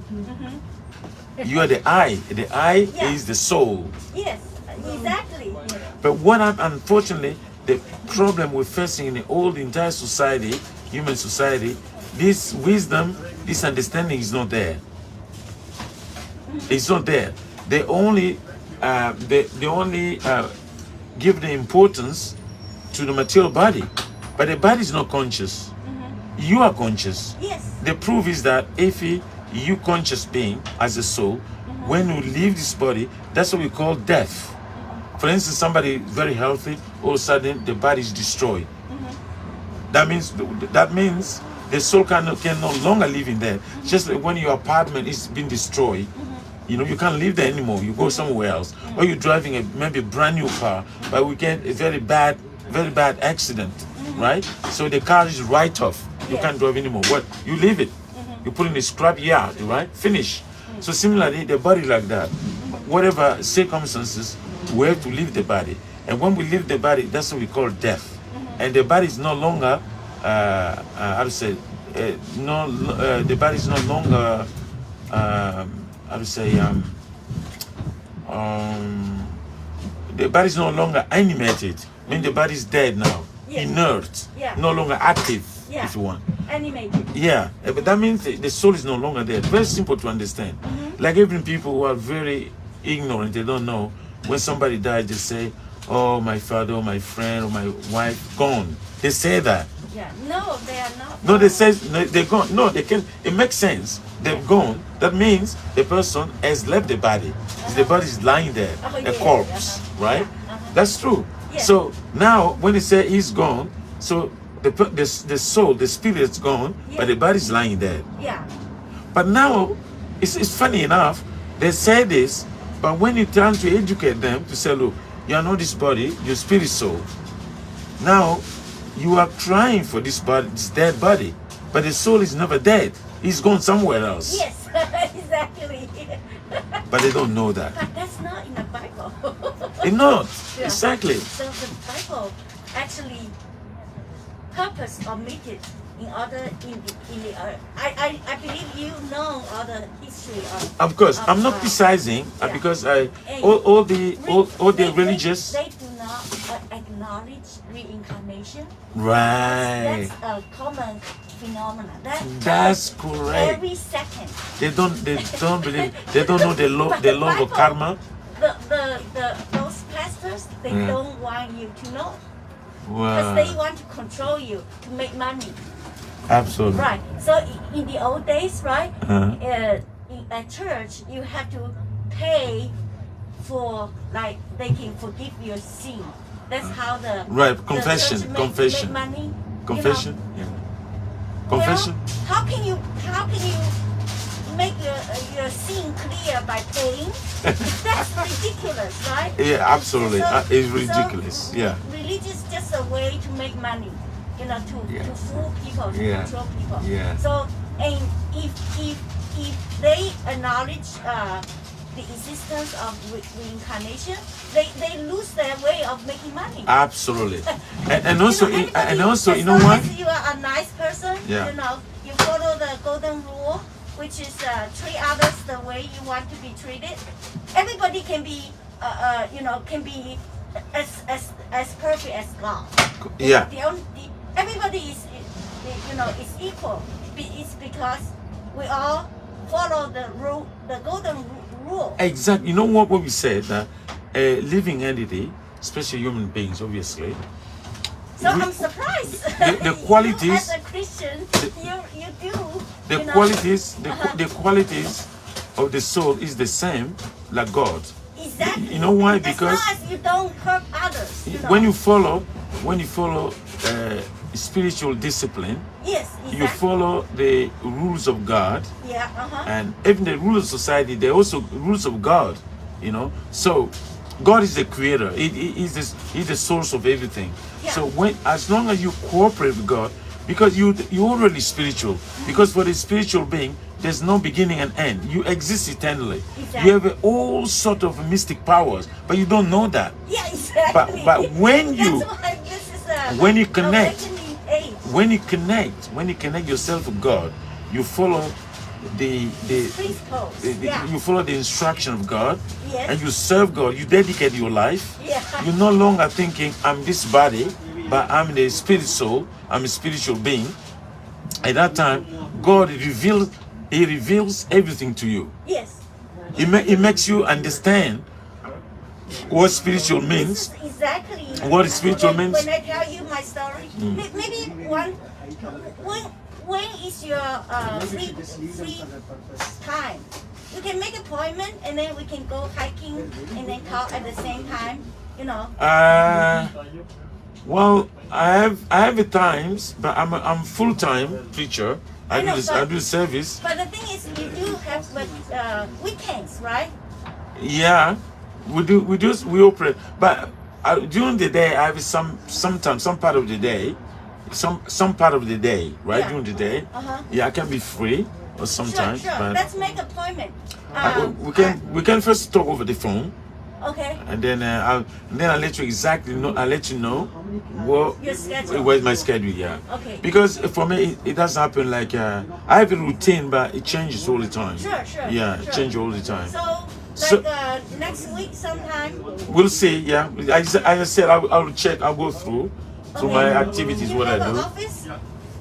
You are the I. The I is the soul. Yes. Exactly. But unfortunately, the problem we're facing in the entire society, human society, this wisdom, this understanding is not there. It's not there. They only give the importance to the material body, but the body is not conscious. You are conscious. Yes. The proof is that if you conscious being as a soul, when you leave this body, that's what we call death. For instance, somebody very healthy, all of a sudden the body is destroyed. That means the soul can no longer live in there. Just like when your apartment is being destroyed, you know, you can't live there anymore. You go somewhere else, or you're driving maybe a brand new car, but we get a very bad accident, right? So the car is right off. You can't drive anymore. What? You leave it. You put in a scrap yard, right? Finish. So similarly, the body like that. Whatever circumstances, we have to leave the body. And when we leave the body, that's what we call death. And the body is no longer, the body is no longer, the body is no longer animated. I mean, the body is dead now, inert, no longer active, if you want. Animated. Yeah, but that means the soul is no longer there. Very simple to understand. Like even people who are very ignorant, they don't know. When somebody dies, they say, "Oh, my father, or my friend, or my wife, gone." They say that. Yeah. No, they are not. No, they say they're gone. No, they can. It makes sense. They've gone. That means the person has left the body. The body is lying there, a corpse, right? That's true. So now, when they say he's gone, so the soul, the spirit is gone, but the body is lying there. Yeah. But now, it's funny enough, they say this, but when you try to educate them to say, look, you are not this body, your spirit soul. Now, you are crying for this body, this dead body, but the soul is never dead. He's gone somewhere else. Yes, exactly. But they don't know that. But that's not in the Bible. It's not. Exactly. So the Bible actually purpose omitted in other in the I believe you know all the history of course, I'm not criticizing because all the religious. They do not acknowledge acknowledge reincarnation. Right. That's a common phenomenon. That's correct. Every second. They don't believe. They don't know the law of Bible, karma. Those pastors, they don't want you to know. Wow. Because they want to control you to make money. Absolutely. Right. So in the old days, right, at church, you have to pay for, like, they can forgive your sin. That's how the Right. the Confession. church Confession. make money. Confession. You know. Yeah. Confession. Well, how can you make your sin clear by paying? That's ridiculous, right? Yeah. Absolutely. So- It's ridiculous. so Yeah. Religion is just a way to make money, you know, to fool people, to Yeah. control people. Yeah. So, and if they acknowledge the existence of reincarnation, they lose their way of making money. Absolutely. And also, As you know long what? as you are a nice person, Yeah. you know, you follow the golden rule, which is treat others the way you want to be treated. Everybody can be, can be as perfect as God. Yeah. Everybody is equal. It's because we all follow the rule, the golden rule. Exactly. You know what we said? That a living entity, especially human beings, obviously. So I'm surprised. The qualities. You, as a Christian, you do. The qualities, the qualities of the soul is the same like God. Exactly. You know why? As Because long as you don't hurt others. when you follow spiritual discipline, Yes. Exactly. you follow the rules of God, Yeah. and even the rules of society, they're also rules of God. You know, so God is the creator. He's the source of everything. Yeah. So as long as you cooperate with God, because you're already spiritual. Because for the spiritual being, there's no beginning and end. You exist eternally. Exactly. You have all sort of mystic powers, but you don't know that. Yeah. Exactly. But when you That's why this is when you connect, awakening age. when you connect yourself with God, you follow the Principles. Yeah. you follow the instruction of God, Yes. and you serve God. You dedicate your life. Yeah. You're no longer thinking I'm this body, but I'm the spirit soul. I'm a spiritual being. At that time, God reveals everything to you. Yes. It makes you understand what spiritual means. This is exactly What spiritual means? When I tell you my story, maybe when is your free time? We can make appointment and then we can go hiking and then talk at the same time. You know. Well, I have at times, but I'm full-time preacher. I do service. But the thing is, you do have weekends, right? Yeah, we operate, but during the day I have sometimes some part of the day, some part of the day, right? Yeah. During the day, Uh-huh. yeah, I can be free or sometimes. Sure. But Let's make appointment. we can first talk over the phone, Okay. and then I'll let you exactly know. I'll let you know Your schedule. where's my schedule. Yeah. Okay. Because for me it does happen like I have a routine, but it changes all the time. Sure. Yeah, it Sure. changes all the time. So, next week sometime. We'll see. Yeah, I said I'll check. I'll go through my activities. Do you What have I an do. office?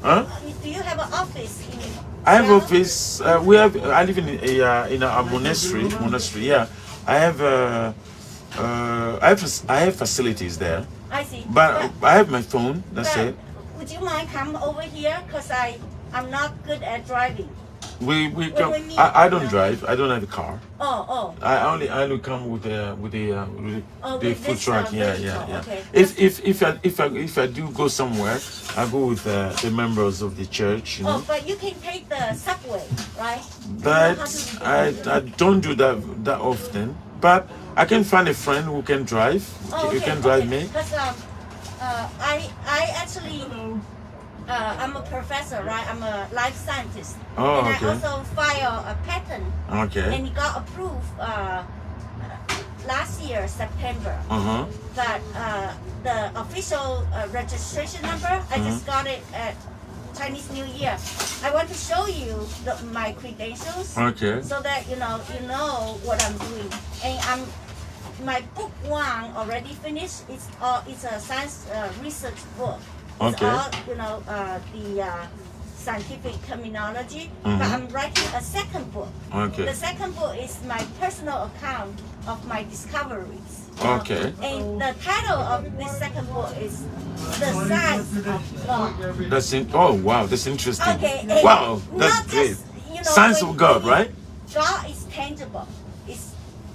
Huh? Do you have an office? I have Seattle? office. I live in a monastery. Monastery. Yeah. I have facilities there. I see. But I have my phone. That's but it. Would you mind come over here? Cause I'm not good at driving. We we come. meet, I don't you know. drive. I don't have a car. Oh. I only come with the with food this, truck. Yeah. vehicle. Okay. If I do go somewhere, I go with the members of the church. You know. Oh, but you can take the subway, right? But You know how to I don't do that often. But I can find a friend who can drive. You can drive me. Because I actually I'm a professor, right? I'm a life scientist. Oh, and okay. I also filed a patent. Okay. And it got approved last year, September. Uh-huh. But the official registration number, I just got it at Chinese New Year. I want to show you my credentials. Okay. So that you know what I'm doing. And my book one already finished. It's a science research book. It's Okay. all the scientific terminology. But I'm writing a second book. Okay. The second book is my personal account of my discoveries. you know. Okay. And the title of this second book is The Science of God. That's in. Oh wow, that's interesting. Okay. And Wow, that's not great. just, Science when of God, you- right? God is tangible.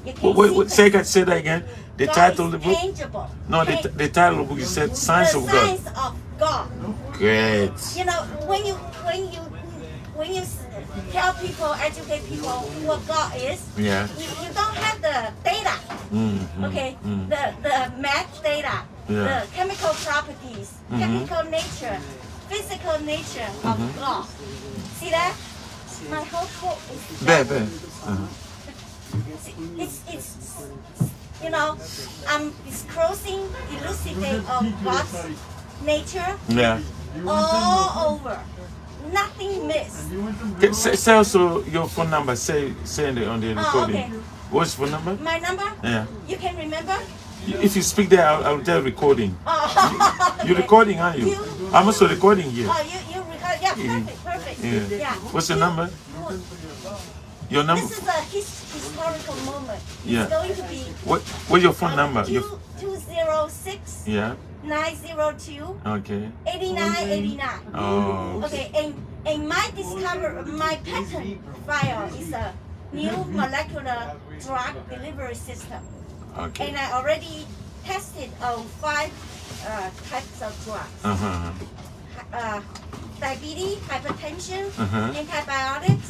You can Wait, see say that again. The God title is of the book? tangible. No, the title of the book, you said Science The of God. Science of God. Great. When you tell people, educate people what God is, Yeah. you don't have the data. Okay, the math data, Yeah. the chemical properties, chemical nature, physical nature of God. See that? My whole book is that. Bad. It's I'm disclosing, elucidate of God's nature Yeah. all over. Nothing missed. Okay, say also your phone number. Say on the recording. Okay. What's your phone number? My number? Yeah. You can remember? If you speak there, I'll tell recording. Oh, You're recording, aren't you? I'm also recording here. Oh, you record? Yeah, perfect. Yeah. What's your You- number? Your number? This is a historical moment. Yeah. It's going to be What's your phone number? 206 Yeah. 902 Okay. 8989. Oh. Okay, and my patent file is a new molecular drug delivery system. Okay. And I already tested on 5 types of drugs. Diabetes, hypertension, antibiotics,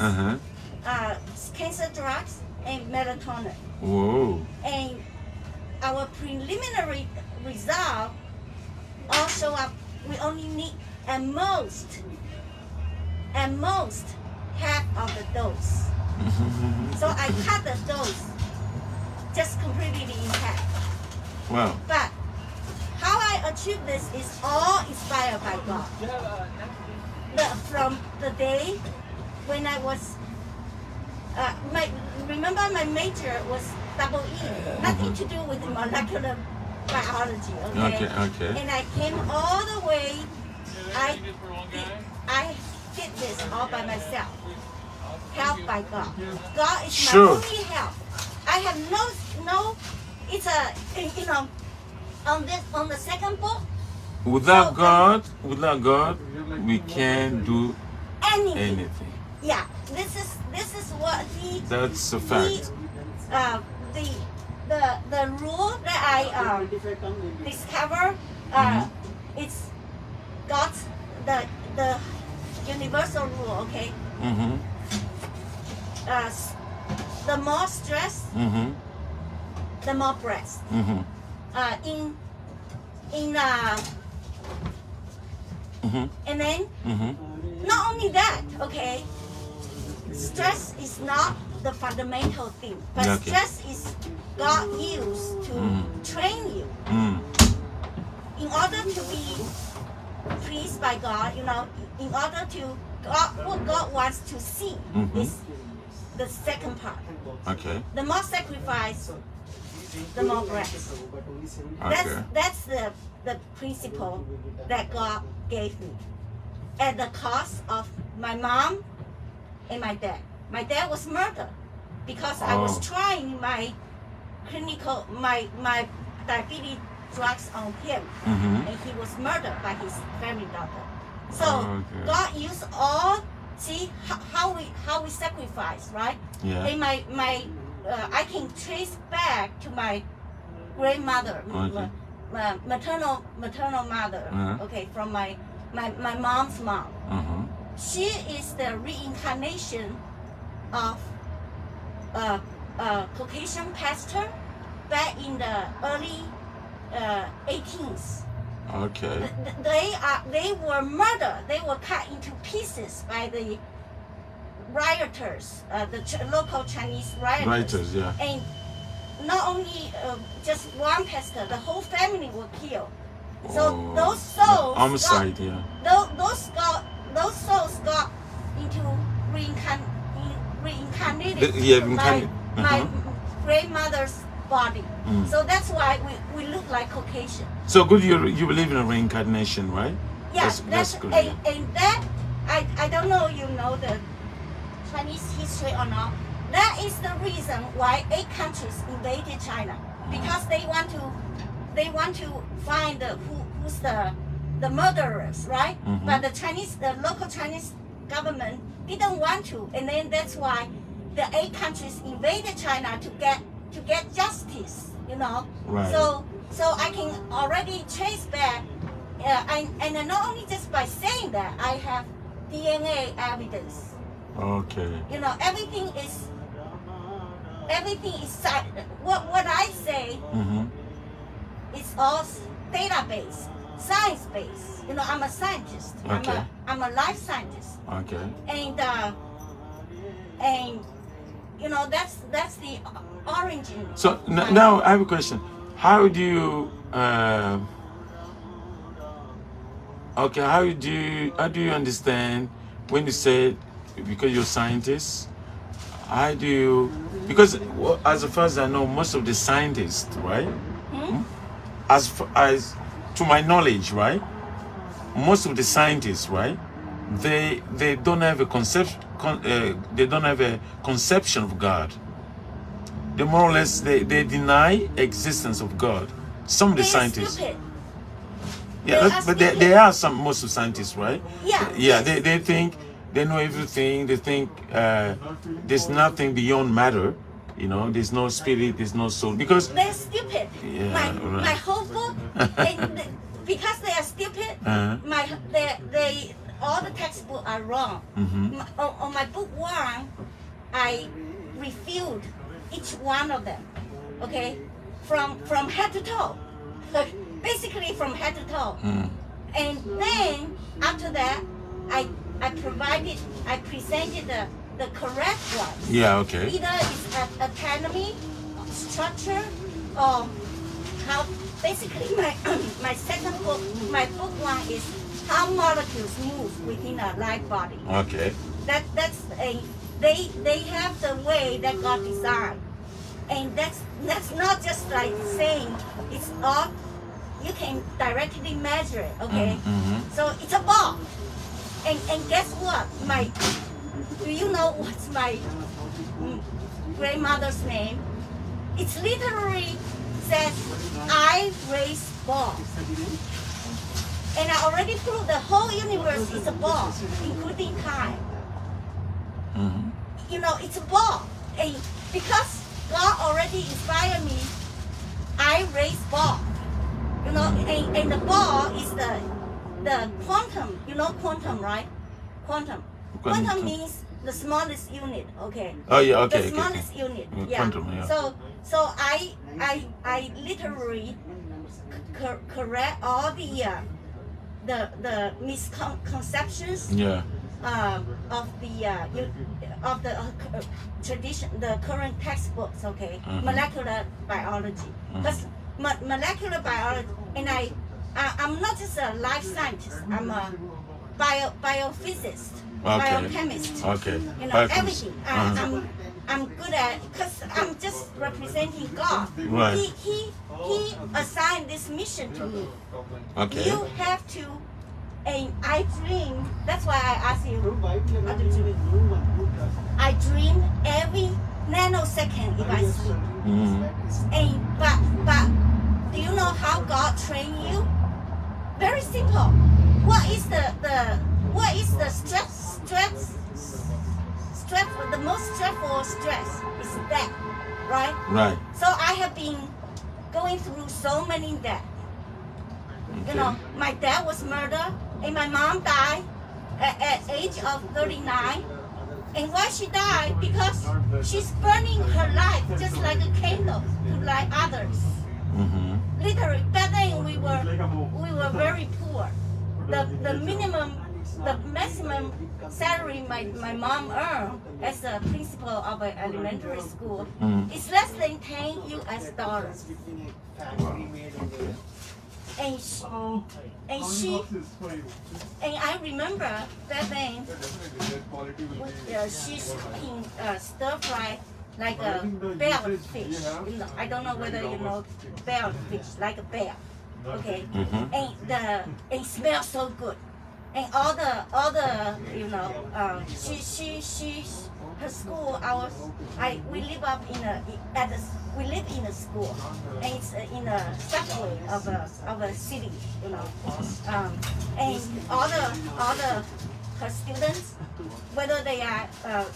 cancer drugs, and melatonin. Whoa. And our preliminary result all show up. We only need at most half of the dose. So I cut the dose just completely in half. Wow. But how I achieve this is all inspired by God. From the day when I was, remember my major was double E, nothing to do with molecular biology. Okay. And I came all the way. I did this all by myself, helped by God. God is Sure. my only help. I have no. It's on the second book. Without God, we can't do anything. Yeah, this is what That's a fact. the rule that I discover. It's God's the universal rule. Okay. The more stress, the more breast. And then not only that, okay, stress is not the fundamental thing, but Okay. stress is God used to train you. In order to be pleased by God, in order to what God wants to see is the second part. Okay. The more sacrifice, the more breath. Okay. That's the principle that God gave me at the cost of my mom and my dad. My dad was murdered because I was trying my diabetes drugs on him, and he was murdered by his family doctor. So God used all. See how we sacrifice, right? Yeah. And I can trace back to my grandmother, maternal mother. Okay, from my mom's mom. She is the reincarnation of a Caucasian pastor back in the early 18th. Okay. They were murdered. They were cut into pieces by the rioters, local Chinese rioters. Yeah. And not only just one pastor, the whole family were killed. So those souls, homicide, yeah. Those souls got into reincarnated Yeah, my grandmother's body. So that's why we look like Caucasian. So good, you believe in a reincarnation, right? Yeah, that's good. And that I don't know you know the Chinese history or not. That is the reason why 8 countries invaded China, because they want to find who's the murderers, right? But the local Chinese government didn't want to, and then that's why the 8 countries invaded China to get justice, you know. Right. So I can already trace back, and not only just by saying that, I have DNA evidence. Okay. You know, everything is what I say. It's all database, science based. You know, I'm a scientist. Okay. I'm a life scientist. Okay. And you know that's the origin. So now I have a question. How do you how do you understand when you say, because you're scientists, how do you, because as far as I know, most of the scientists, right? As to my knowledge, right? Most of the scientists, right? They don't have a conception. They don't have a conception of God. They more or less they deny existence of God. Some of the scientists. Stupid. Yeah, but there are most of scientists, right? Yeah. Yeah, they think they know everything. They think there's nothing beyond matter. You know, there's no spirit, there's no soul. Because they're stupid. Yeah, my whole book, because they are stupid. They all the textbooks are wrong. On my book 1, I refute each one of them. Okay, from head to toe. Basically from head to toe. And then after that, I presented the correct ones. Yeah, okay. Either it's anatomy, structure, or how. Basically, my second book, my book 1 is how molecules move within a live body. Okay. They have the way that God designed, and that's not just like saying it's all. You can directly measure it, okay? So it's a ball. And guess what? Do you know what's my grandmother's name? It's literally says, I raise balls. And I already proved the whole universe is a ball, including time. You know, it's a ball. And because God already inspired me, I raise ball. You know, and the ball is the quantum. You know quantum, right? Quantum. Quantum means the smallest unit. Okay. Oh yeah. Okay. The smallest unit. Yeah. Quantum. Yeah. So I literally correct all the misconceptions. Yeah. Of the tradition, the current textbooks. Okay. Molecular biology. Because molecular biology, and I'm not just a life scientist. I'm a biophysicist, biochemist. Okay. You know, everything. I'm good at, because I'm just representing God. Right. He assigned this mission to me. Okay. You have to, and I dream. That's why I ask you how to dream. I dream every nanosecond if I sleep. And but do you know how God trained you? Very simple. What is the stress? The most stressful stress is death, right? Right. So I have been going through so many deaths. Okay. You know, my dad was murdered, and my mom died at age of 39. And why she died? Because she's burning her life just like a candle to light others. Literally, back then we were very poor. The maximum salary my mom earned as a principal of an elementary school is less than 10 US dollars. Wow. Okay. And I remember back then she's cooking stir fry like a bear fish. I don't know whether you know bear fish, like a bear. Okay, and it smells so good, and all the she's her school. We live up in we live in a school, and it's in a subway of a city, and all the her students, whether they are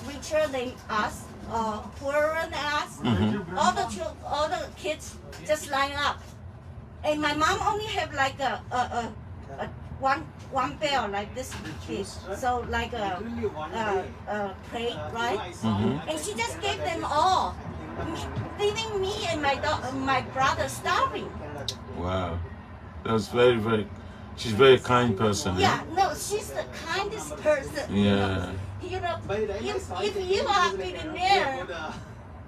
richer than us or poorer than us, all the kids just line up. And my mom only have like a one bell like this big, so like a plate, right? And she just gave them all, leaving me and my brother starving. Wow, that's very. She's a very kind person. Yeah, no, she's the kindest person. Yeah. You know, if you are a millionaire,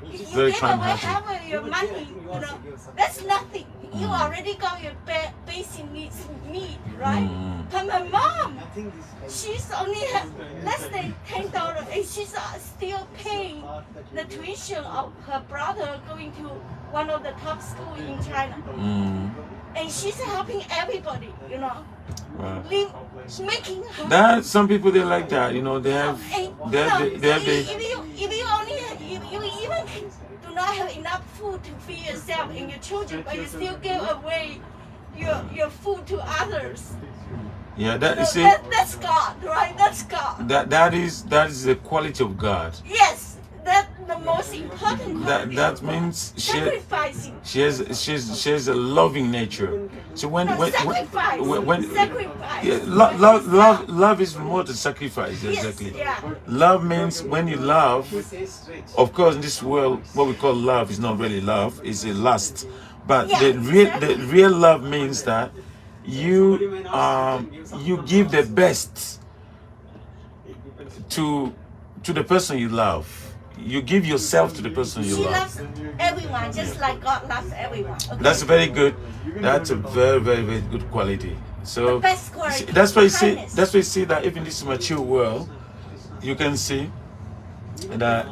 you Very give kind away hearted. half of your money, that's nothing. You already got your basic needs meet, right? But my mom, she's only have less than $10, and she's still paying the tuition of her brother going to one of the top schools in China. And she's helping everybody, Wow. making her. That some people they like that, they have If you even do not have enough food to feed yourself and your children, but you still give away your food to others. Yeah, That's God, right? That's God. that is the quality of God. Yes, that's the most important quality. That means sacrificing. she has a loving nature. So Sacrifice. yeah, love is more than sacrifice. Exactly. Yes, yeah. Love means when you love. Of course, in this world, what we call love is not really love; it's a lust. But the real love means that you give the best to the person you love. You give yourself to the person you She love. loves everyone, just like God loves everyone. Okay? That's very good. That's a very good quality. So The best quality. that's why you see. Kindness. That's why you see that even in this mature world, you can see that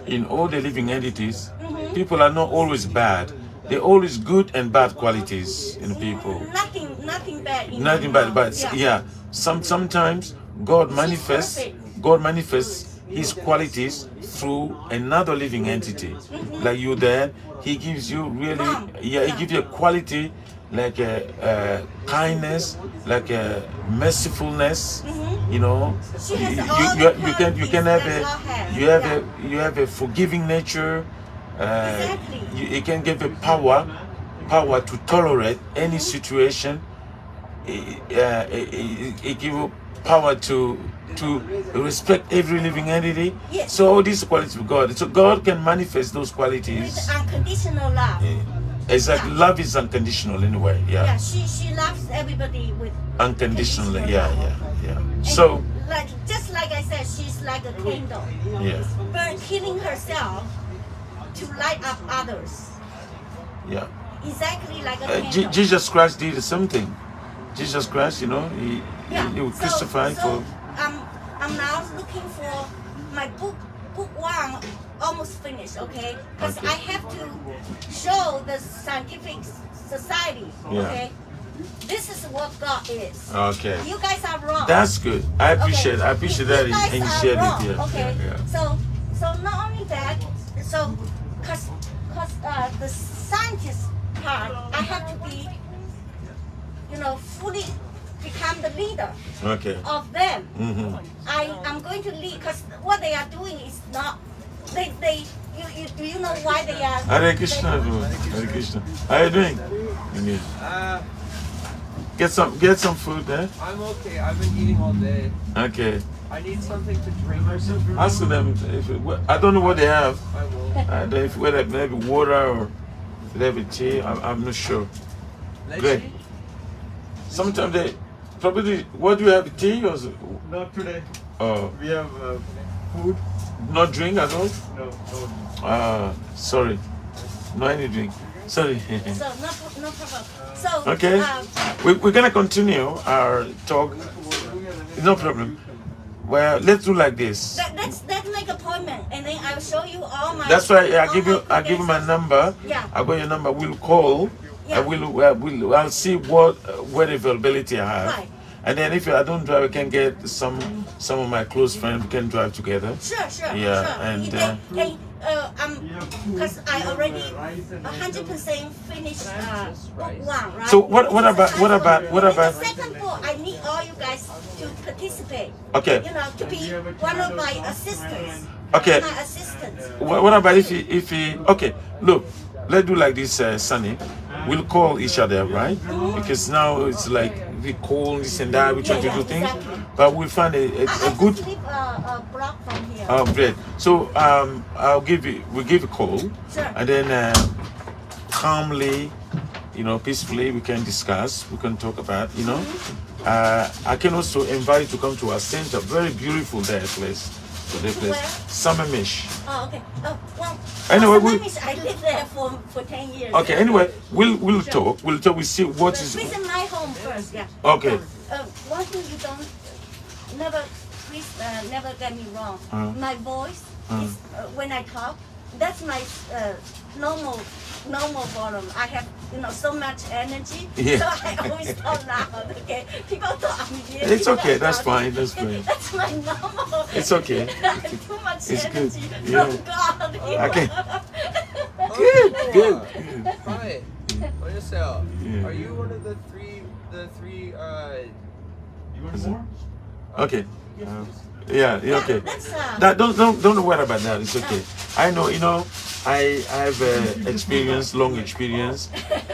in all the living entities, people are not always bad. They're always good and bad qualities in people. Nothing bad. Nothing bad, but yeah. Sometimes God manifests His qualities through another living entity. Like you there, He gives you really, He gives you a quality like a kindness, like a mercifulness. She has all the You can have you have a forgiving nature. Exactly. It can give a power to tolerate any situation. It gives you power to respect every living entity. Yes. So all these qualities of God. So God can manifest those qualities. With unconditional love. Exactly. Yeah. Love is unconditional anyway. Yeah. Yeah, she loves everybody with Unconditionally. conditional Yeah. love. And So just like I said, she's like a candle. yeah. But killing herself to light up others. Yeah. Exactly like a candle. Jesus Christ did the same thing. Jesus Christ, he was crucified for. I'm now looking for my book one almost finished, okay? Because Okay. I have to show the scientific society, okay? This is what God is. Okay. You guys are wrong. That's good. I appreciate Okay. I appreciate You that guys and are shared wrong, it. Yeah. Okay. Yeah. So not only that, so cause the scientist part, I have to be, fully become the leader Okay. of them. Mm-hmm. I'm going to lead because what they are doing is not. Do you know why they are? Hare Krishna, bro. Hare Krishna. How are you doing? Get some food, eh? I'm okay. I've been eating all day. Okay. I need something to drink or something. Ask them I don't know what they have. I will. I don't know if whether maybe water or maybe tea. I'm not sure. Great. Leche? Sometimes they probably. What do you have? Tea or? Not today. Oh, We have food. not drink at all. No. Sorry. No any drink. Sorry. So no problem. So Okay. We're gonna continue our talk. No problem. Well, let's do like this. Let's make appointment, and then I'll show you all my. That's why I all give you my credentials. number. Yeah. I got your number. We'll call. Yeah. I'll see what availability I have. Right. And then if I don't drive, I can get some of my close friends. We can drive together. Sure. Yeah, Sure. and, Because I already 100% finished book one, right? So what In about the second book? I need all you guys to participate. Okay. You know, to be one of my assistants. Okay. My assistants. What about if he okay, look, let's do like this, Sunny. We'll call each other, right? Because now it's like we call this and that, we try to do things, exactly. but we find a good I live a block from here. great. So we'll give a call, Sure. and then calmly, peacefully we can discuss, we can talk about, I can also invite you to come to our center. Very beautiful there place. Where? Sammamish. Oh, okay. Oh, well. Anyway, I lived there for 10 years. Okay. Anyway, we'll talk. We'll talk. We see what But is. visit my home first, yeah. Okay. One thing you don't please never get me wrong. My voice is when I talk, that's my normal volume. I have so much energy, Yeah. so I always talk loud. Okay, people thought I'm really It's okay. That's loud. fine. That's fine. That's my normal. It's okay. I have too much It's good. energy Yeah. from God. Okay. Good. Good. Hi. What yourself? Yeah. Are you one of the three? You want more? Okay. Yeah. Okay. That's Don't worry about that. It's okay. I know. I have long experience.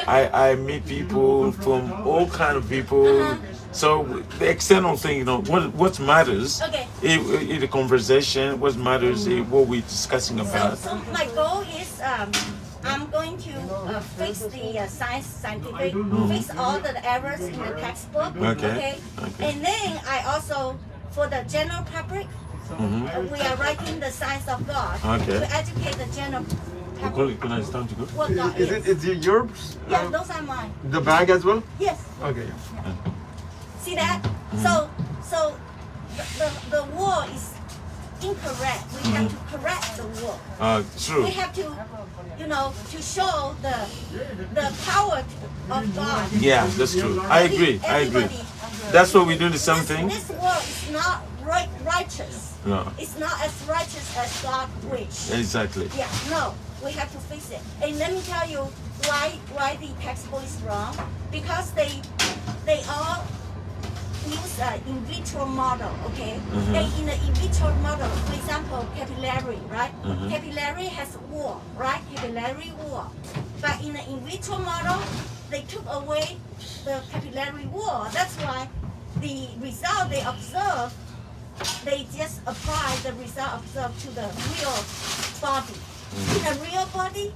I meet people from all kind of people. So the external thing, what matters Okay. in the conversation. What matters is what we're discussing about. So my goal is I'm going to fix the scientific, fix all the errors in the textbook. Okay. And then I also, for the general public, we are writing the science of God. Okay. To educate the general public Can I start to go? what God Is is. it yours? Yeah, those are mine. The bag as well? Yes. Okay. See that? So the war is incorrect. We have to correct the war. True. We have to, to show the power of God. Yeah, that's true. I agree. Everybody. That's what we're doing the same thing. This world is not righteous. No. It's not as righteous as God wish. Exactly. Yeah, no. We have to fix it. And let me tell you why the textbook is wrong. Because they all use an in vitro model, okay? And in the in vitro model, for example, capillary, right? Capillary has wall, right? Capillary wall. But in the in vitro model, they took away the capillary wall. That's why the result they observe, they just apply the result observed to the real body. In the real body,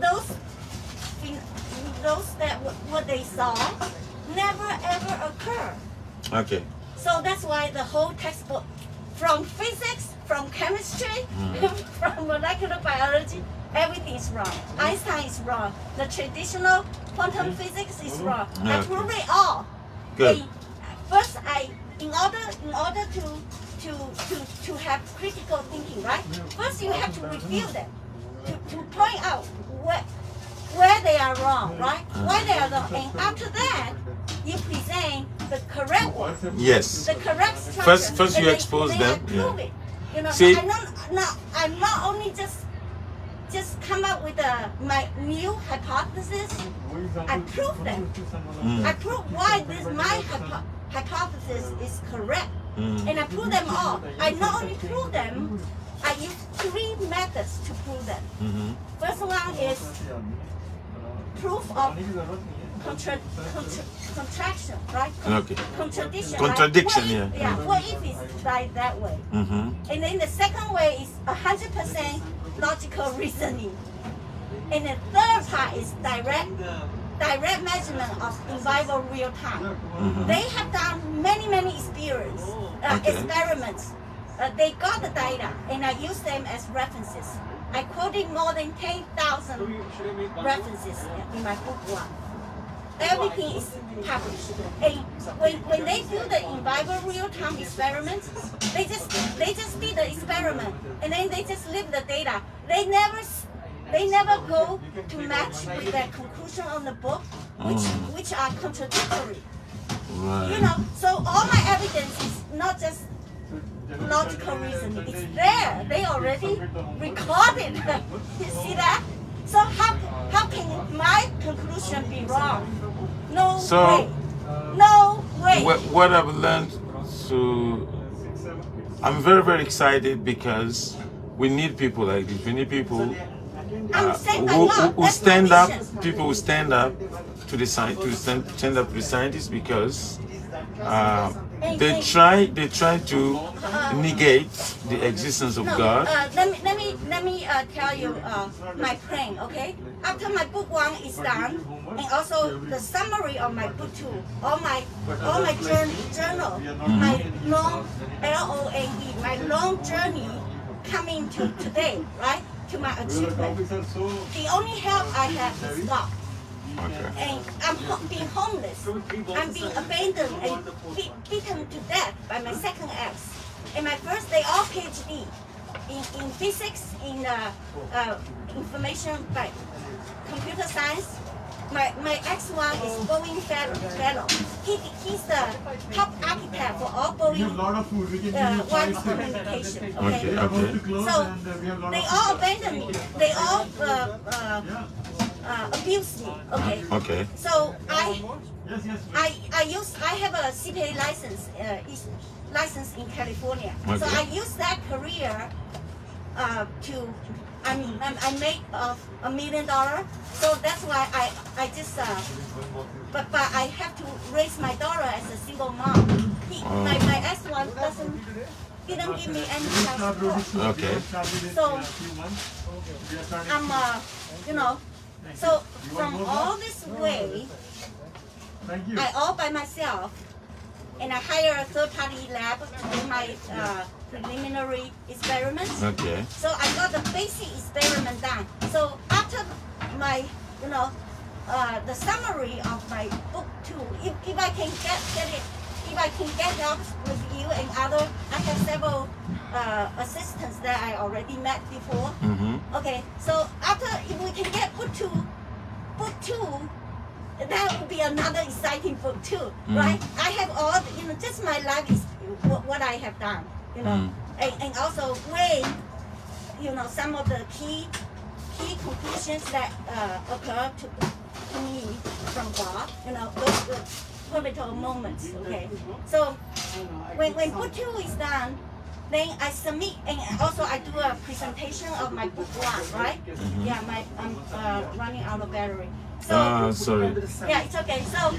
those that what they saw never ever occur. Okay. So that's why the whole textbook, from physics, from chemistry, from molecular biology, everything is wrong. Einstein is wrong. The traditional quantum physics is wrong. I Okay. prove it all. Good. And first, in order to have critical thinking, right? First, you have to review them, to point out where they are wrong, right? Why they are wrong, and after that, you present the correct one, Yes. the correct structure. First and you then- expose then them, I prove yeah. it. See- I'm not only just come up with my new hypothesis. I prove them. I prove why my hypothesis is correct, and I prove them all. I not only prove them, I use 3 methods to prove them. First one is proof of contraction, right? Okay. Contradiction. Contradiction, right? What if, yeah. What if it's like that way? And then the second way is 100% logical reasoning. And the third part is direct measurement of in Bible real time. They have done many experiments. They got the data, and I use them as references. I quoted more than 10,000 references in my book one. everything is published. And when they do the in vivo real-time experiments, they just did the experiment and then they just leave the data. They never go to match with the conclusion on the book, which are contradictory. Right. You know, so all my evidence is not just logical reasoning. It's there. They already recorded. You see that? So how can my conclusion be wrong? No way. No way. What I've learned I'm very, very excited because we need people like this. We need people who stand up. People who stand up to the stand up to the scientists because they try to negate the existence of God. Let me tell you my plan, okay? After my book 1 is done, and also the summary of my book 2, all my journal, my long LONE, my long journey coming to today, right? To my achievement. The only help I have is God. Okay. And I'm being homeless. I'm being abandoned and beaten to death by my second ex. And my first, they all PhD in physics, in information, like computer science. My ex-one is Boeing fellow. He's the top architect for all Boeing wireless communication. Okay. So they all abandoned me. They all abuse me. Okay. Okay. So I have a CPA license in California. Okay. So I use that career I made $1 million. So that's why I just but I have to raise my daughter as a single mom. My ex-one didn't give me any child support. Okay. So I'm you know. So from all this way, I all by myself, and I hire a third-party lab to do my preliminary experiments. Okay. So I got the basic experiment done. So after my, the summary of my book 2, if I can get it, if I can get help with you and other, I have several assistants that I already met before. Mm-hmm. Okay, so after if we can get book two, that would be another exciting book too, right? I have all, just my life is what I have done, and also weigh, some of the key conclusions that occur to me from God, those pivotal moments. Okay, so when book 2 is done, then I submit, and also I do a presentation of my book 1, right? Mm-hmm. Yeah, I'm running out of battery. So sorry. yeah, it's okay. So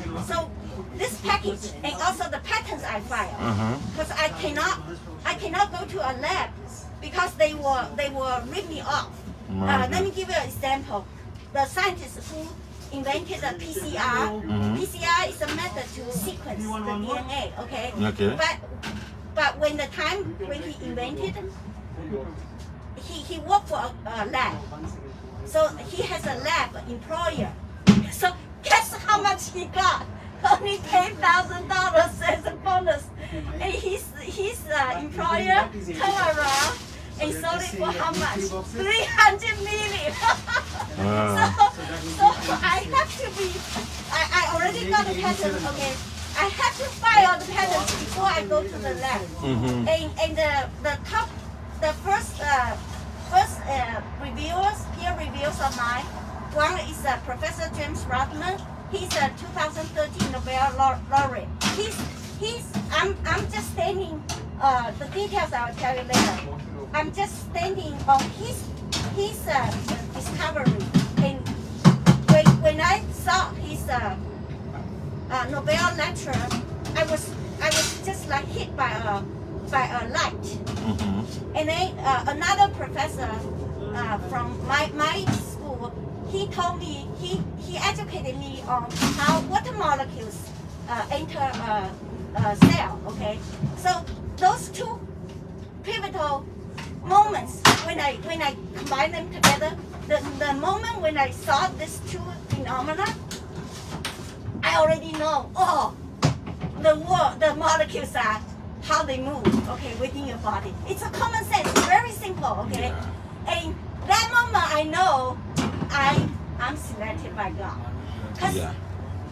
this package and also the patents I filed, because I cannot go to a lab because they will rip me off. Let me give you an example. The scientists who invented the PCR. PCR is a method to sequence the DNA. Okay. Okay. But when he invented, he worked for a lab. So he has a lab employer. So guess how much he got? Only $10,000 as a bonus. And his employer turned around and sold it for how much? 300 million. So I have to be. I already got a patent. Okay. I have to file the patents before I go to the lab. And the first peer reviewers of mine. One is Professor James Rodman. He's a 2013 Nobel laureate. I'm just standing. The details I'll tell you later. I'm just standing on his discovery. And when I saw his Nobel lecture, I was just like hit by a light. And then another professor from my school, he told me, he educated me on how water molecules enter a cell. Okay, so those two pivotal moments when I combine them together, the moment when I saw these two phenomena, I already know. Oh, the molecules are how they move. Okay, within your body. It's a common sense. Very simple. Okay, and that moment I know I'm selected by God. Cause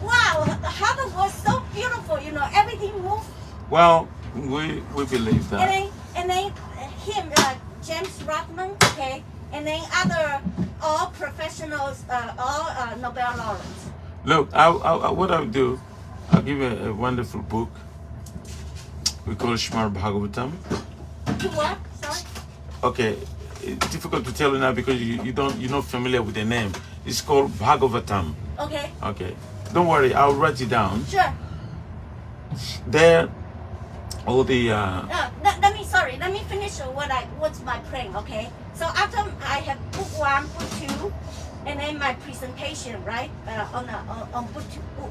wow, how the world so beautiful. You know, everything moves. Well, we believe that. And then him, James Rothman, okay, and then other all professionals, all Nobel laureates. Look, what I'll do, I'll give you a wonderful book. We call it Shmar Bhagavatam. To what? Sorry. Okay, it's difficult to tell you now because you're not familiar with the name. It's called Bhagavatam. Okay. Okay, don't worry, I'll write it down. Sure. There, all the Let me finish what's my plan, okay? So after I have book 1, book 2, and then my presentation, right? On book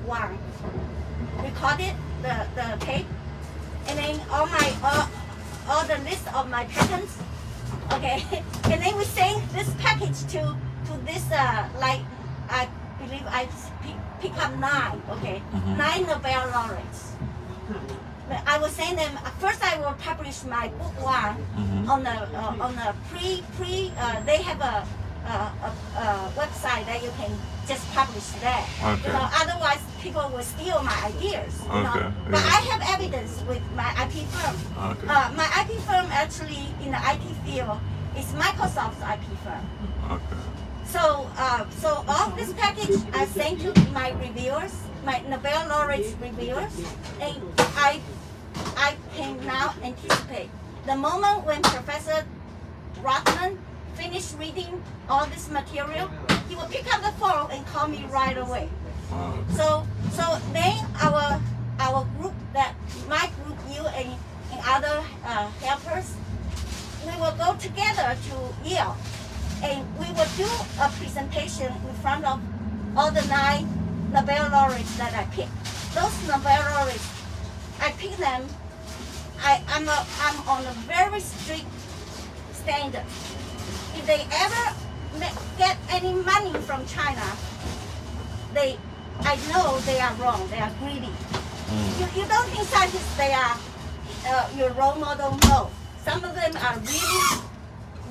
1, recorded the tape, and then all the list of my patents, okay? And then we send this package to this like I believe I pick up 9, okay? 9 Nobel laureates. I will send them. First, I will publish my book 1 on the pre. They have a website that you can just publish there. Okay. You know, otherwise, people will steal my ideas. You know? Okay, But yeah. I have evidence with my IP firm. Okay. My IP firm actually in the IT field is Microsoft's IP firm. Okay. So all this package I sent to my reviewers, my Nobel laureates reviewers, and I can now anticipate the moment when Professor Rothman finished reading all this material, he will pick up the phone and call me right away. So then our group, my group, you and other helpers, we will go together to Yale, and we will do a presentation in front of all the 9 Nobel laureates that I picked. Those Nobel laureates, I pick them. I'm on a very strict standard. If they ever get any money from China, I know they are wrong. They are greedy. You don't think scientists they are your role model? No. Some of them are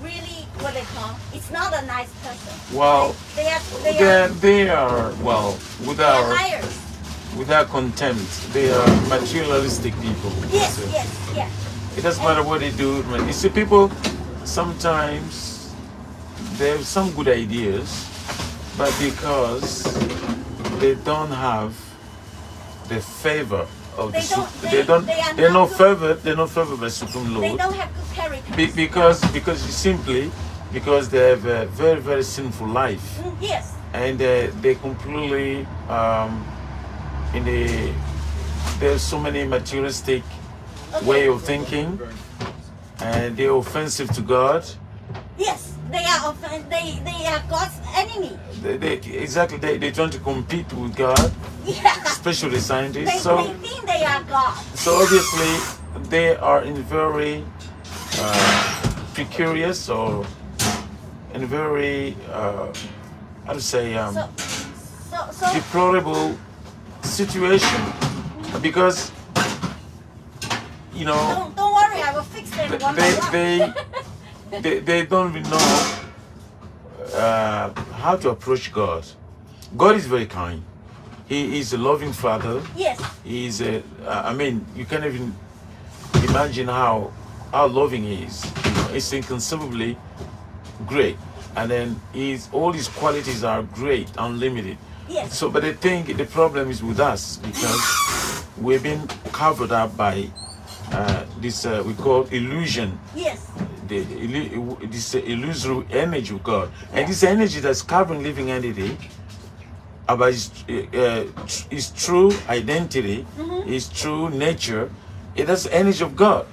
really what they call. It's not a nice person. Well, they are without liars. without contempt, they are materialistic people. Yes, So yes. it doesn't matter what they do. You see, people sometimes they have some good ideas, but because they don't have the favor of they're not favored by Supreme Lord. They don't have good character. Because they have a very, very sinful life. Yes. And they completely there's so many materialistic way of thinking, and they're offensive to God. Yes, they are God's enemy. They're trying to compete with God, Yeah. especially scientists. They think they are God. So obviously they are in very precarious or in very how to say So deplorable situation, because don't worry, I will fix them one by one. they don't even know how to approach God. God is very kind. He is a loving Father. Yes. He is you can't even imagine how loving He is. It's inconceivably great, and then all His qualities are great, unlimited. Yes. So, but I think the problem is with us because we've been covered up by this we call illusion. Yes. This illusory energy of God, and this energy that's covering living entity about his true identity, his true nature. It is energy of God.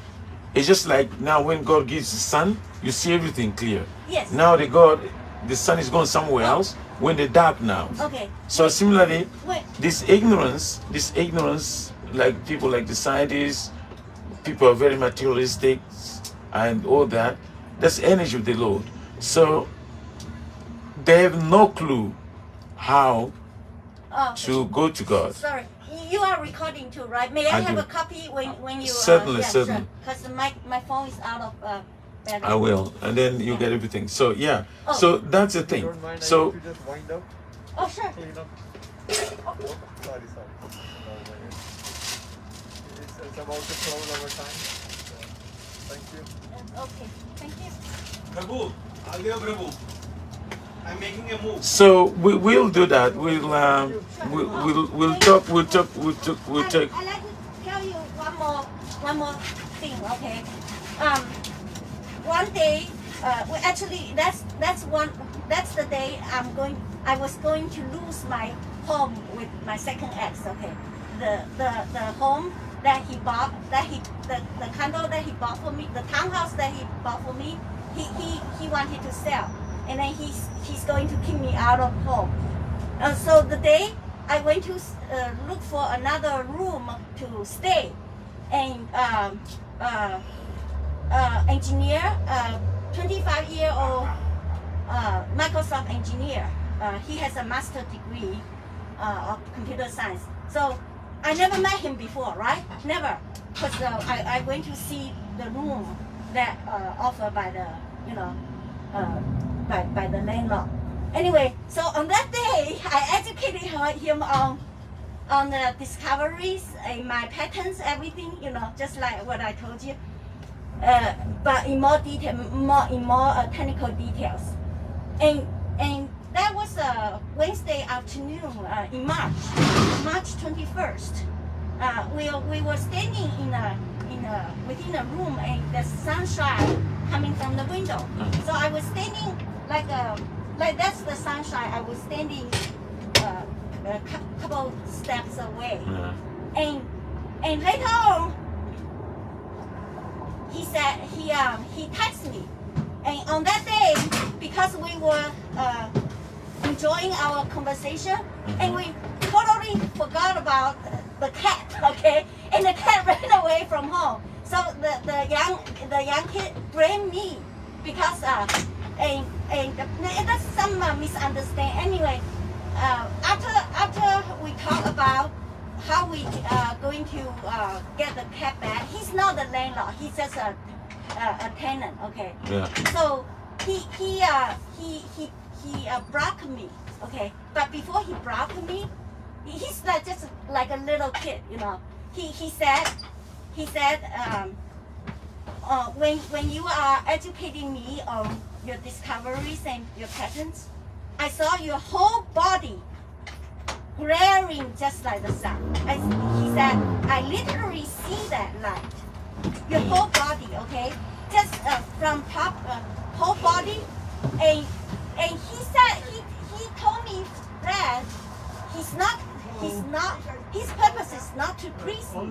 It's just like now when God gives the sun, you see everything clear. Yes. Now the sun is going somewhere else when the dark now. Okay. So similarly, Wait. this ignorance, like people like the scientists, people are very materialistic and all that, that's energy of the Lord. So they have no clue how Oh. to go to God. Sorry, you are recording too, right? May I I have do. a copy when you? Certainly, yeah, certainly. Because my phone is out of battery. I will, and then you get everything. So yeah, Oh. so that's the You thing. don't mind I So need to just wind up, Oh sure. clean up. Oh, sorry. No worries. It's about to close our time. So, thank you. Okay, thank you. Prabhu, I'm making a move. so we'll do that. We'll talk. We'll take. I'd like to tell you one more thing, okay? One day, well, actually, that's the day I was going to lose my home with my second ex, okay? The home that he bought, the condo that he bought for me, the townhouse that he bought for me, he wanted to sell, and then he's going to kick me out of home. So the day I went to look for another room to stay, and engineer, 25-year-old Microsoft engineer. He has a master's degree of computer science. So I never met him before, right? Never, because I went to see the room that offered by the by the landlord. Anyway, so on that day, I educated him on the discoveries and my patterns, everything, just like what I told you. But in more detail, in more technical details. And that was a Wednesday afternoon in March 21st. We were standing within a room, and the sunshine coming from the window. So I was standing like that's the sunshine. I was standing a couple steps away, and later on, he said he texted me, and on that day, because we were enjoying our conversation, and we totally forgot about the cat, okay, and the cat ran away from home. So the young kid blamed me because and that's some misunderstanding. Anyway, after we talk about how we going to get the cat back, he's not the landlord. He's just a tenant. Okay. Yeah. So he blocked me. Okay. But before he blocked me, he's not just like a little kid. He said when you are educating me on your discoveries and your patterns, I saw your whole body glaring just like the sun. He said, I literally see that light. Your whole body, okay? Just from top, whole body. And he said, he told me that his purpose is not to please me.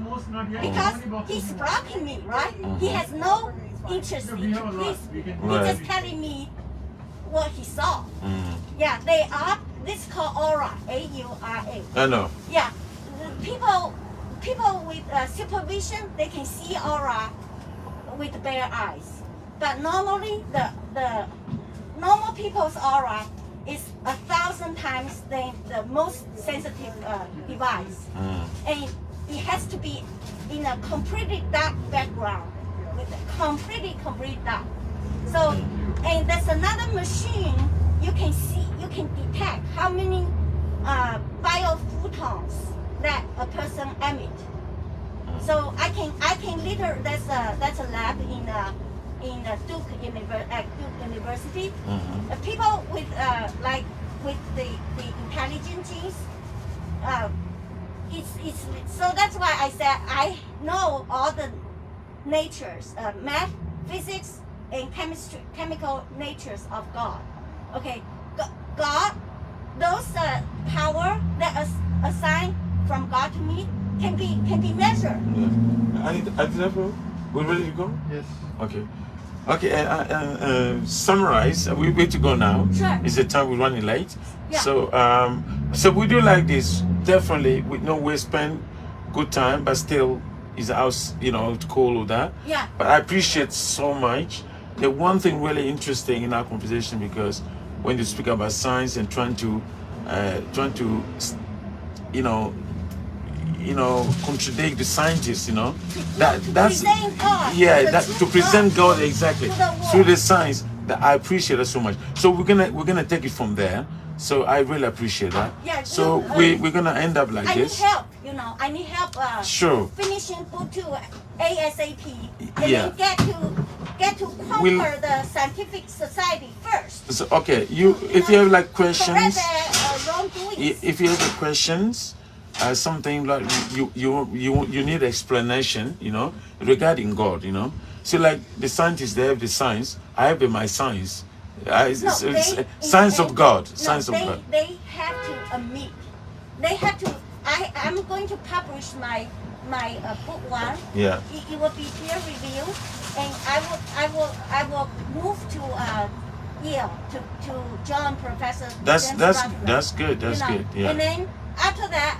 Because he's blocking me, right? He has no interest in to please me. Right. He's just telling me what he saw. Yeah, they are. This is called aura, A-U-R-A. I know. Yeah, people with supervision, they can see aura with bare eyes. But normally, the normal people's aura is 1,000 times the most sensitive device, and it has to be in a completely dark background, with a completely dark. So, and there's another machine you can see, you can detect how many biophotons that a person emits. So I can literally, that's a lab in Duke University. People with with the intelligent genes, it's so that's why I said I know all the natures, math, physics, and chemistry, chemical natures of God. Okay, God, those power that assigned from God to me can be measured. Yeah. We're ready to go? Yes. Okay. Okay, summarize. We're ready to go now. Sure. It's the time we're running late. Yeah. So we do like this. Definitely, we know we spend good time, but still, is house, it's cool with that. Yeah. But I appreciate so much. The one thing really interesting in our conversation, because when you speak about science and trying to you know, contradict the scientists, you know. That's present God, yeah, the that true to present God God exactly to the world. through the science. That I appreciate it so much. So we're gonna take it from there. So I really appreciate that. Yeah, so we're gonna end up like I need this. help, I need help Sure. finishing book 2 ASAP and Yeah. then get to conquer the scientific society first. So okay, if you have like questions, correct their wrongdoings. if you have the questions, something like you need explanation, regarding God, So like the scientists, they have the science. I have my science. Science of God. Science of God. They have to admit. They have to. I'm going to publish my book 1. Yeah. It will be peer reviewed, and I will move to Yale to join Professor. That's Rutherford, good. That's good. Yeah. And then after that,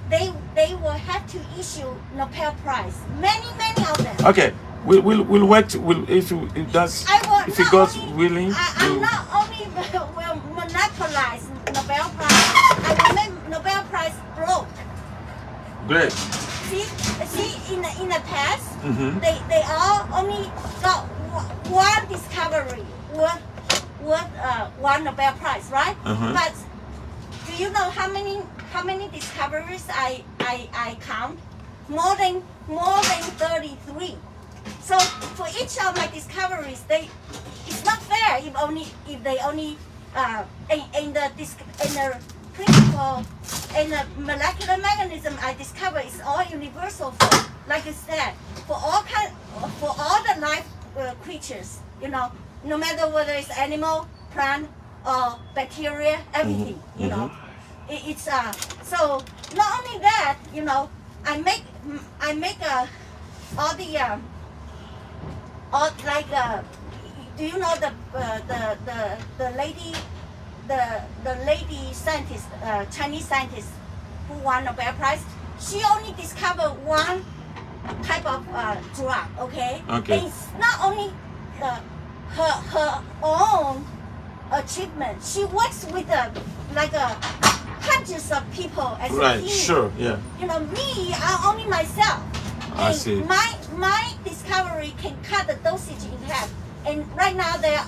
they will have to issue Nobel Prize. Many of them. Okay. We'll wait. If God's willing. I'm not only will monopolize Nobel Prize. I will make Nobel Prize broke. Great. See, in the past, Mm-hmm. they all only got one discovery worth one Nobel Prize, right? Uh-huh. But do you know how many discoveries I count? More than 33. So for each of my discoveries, it's not fair if they only in the principle and the molecular mechanism I discover is all universal for, like I said, for all the life creatures, no matter whether it's animal, plant, or bacteria, everything, It's so not only that, I make all the do you know the lady scientist, Chinese scientist who won Nobel Prize? She only discovered one type of drug. Okay. Okay. And it's not only her own achievement. She works with hundreds of people as a team. Sure. Yeah. Me, I'm only myself. I And see. My discovery can cut the dosage in half. And right now there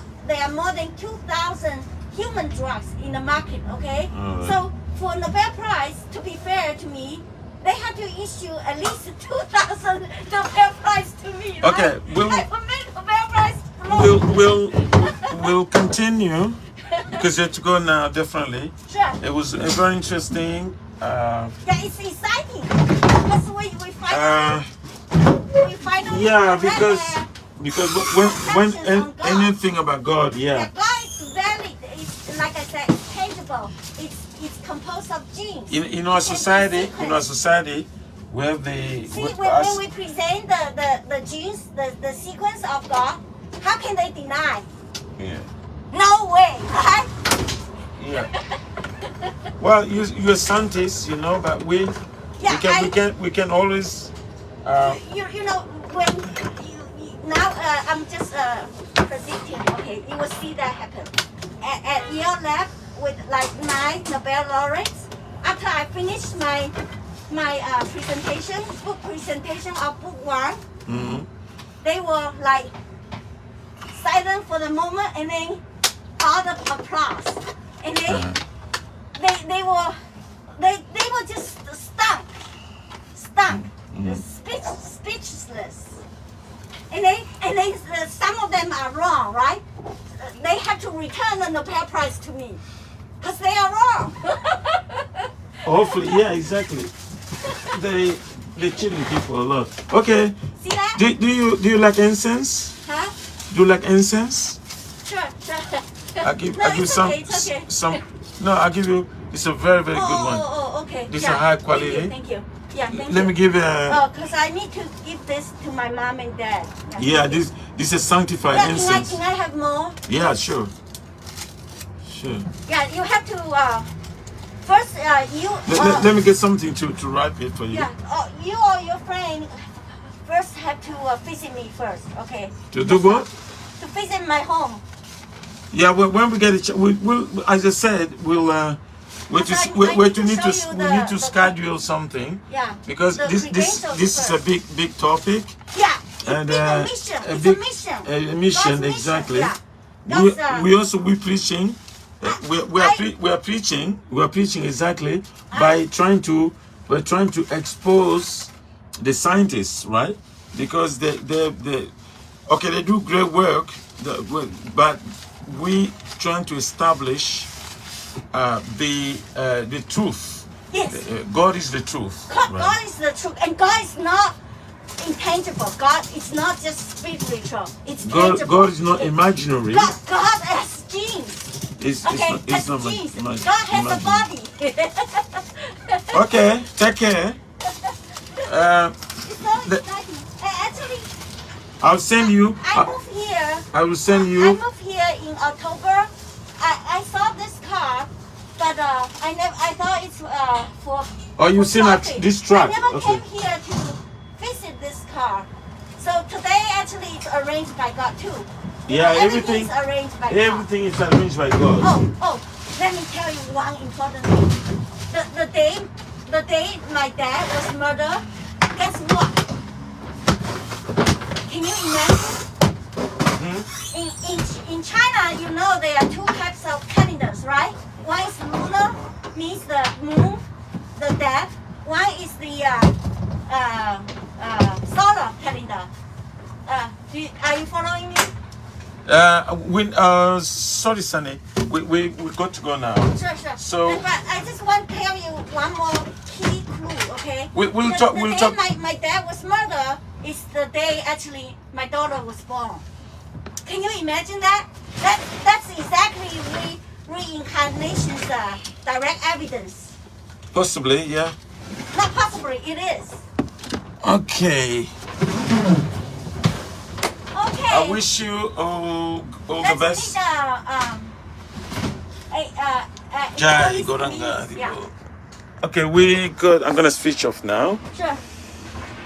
are more than 2,000 human drugs in the market. Okay. Alright. So for Nobel Prize to be fair to me, they have to issue at least 2,000 Nobel Prize to me. Right? Okay, we'll- I will make Nobel Prize. We'll continue because you have to go now. Definitely. Sure. It was very interesting. Yeah, it's exciting because we finally Yeah, read because when anything about God, yeah. God is valid. It's like I said, it's tangible. It's composed of genes. In our society, we have the See, when we present the genes, the sequence of God, how can they deny? yeah. No way, right? Yeah. Well, you're a scientist, but we can always. You know when now I'm just predicting. Okay, you will see that happen at your lab with like 9 Nobel laureates. After I finish my book presentation of book 1, Mm-hmm. they were like silent for the moment, and then all the applause, and then they were just stunned, speechless, and then some of them are wrong, right? They have to return the Nobel Prize to me because they are wrong. Hopefully, yeah, exactly. They're cheating people a lot. Okay. See that? Do you like incense? Huh? Do you like incense? Sure. I give It's some okay, it's okay. some. No, I give you. It's a very good one. Oh, okay. This is high quality. Thank you. Yeah, thank you. Let me give a. Oh, because I need to give this to my mom and dad. Yeah, this is sanctified Yeah, incense. can I have more? Yeah, sure. Sure. Yeah, you have to first you. Let me get something to wrap it for you. Yeah, you or your friend first have to visit me first, okay? To do what? To visit my home. Yeah, when we get it, we'll, as I said, we'll we That's to why I we need to to need to show you we need to schedule something Yeah. because the credentials this is a first. big topic Yeah. and It's a mission. a It's big a mission. a mission God's exactly. Yeah. We God's, we also be preaching. We are preaching exactly by trying to expose the scientists, right? Because they okay, they do great work, but we trying to establish the truth. Yes. God is the truth. God is the truth, and God is not intangible. God is not just spiritual. It's tangible. God is not imaginary. God has genes. It's Has not genes. imag- God has a body. Okay, take care. It's so exciting. Actually, I'll send you. I moved here. I will send I you. moved here in October. I saw this car, but I thought it's for. Oh, you for seen at shopping. this truck? I never Okay. came here to visit this car. So today actually it's arranged by God too. Yeah, Everything is arranged by God. Everything is arranged by God. Oh, let me tell you one important thing. The day my dad was murdered, guess what? Can you imagine? In China, you know there are two types of calendars, right? One is lunar, means the moon, the death. One is the solar calendar. Are you following me? Sorry, Sunny. We got to go now. Sure. So- but I just want to tell you one more key clue, okay? We'll The talk. day my dad was murdered is the day actually my daughter was born. Can you imagine that? That's exactly reincarnation's direct evidence. Possibly, yeah. Not possibly, it is. Okay. Okay. I wish you all the Let's best. Jai Yeah. Okay, we good. I'm gonna switch off now. Sure.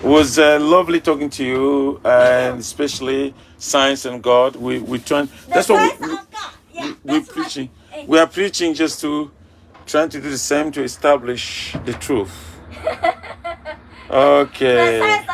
It was lovely talking to you, and especially science and God. We trying. That's what we're preaching. We are preaching just to trying to do the same to establish the truth. Okay.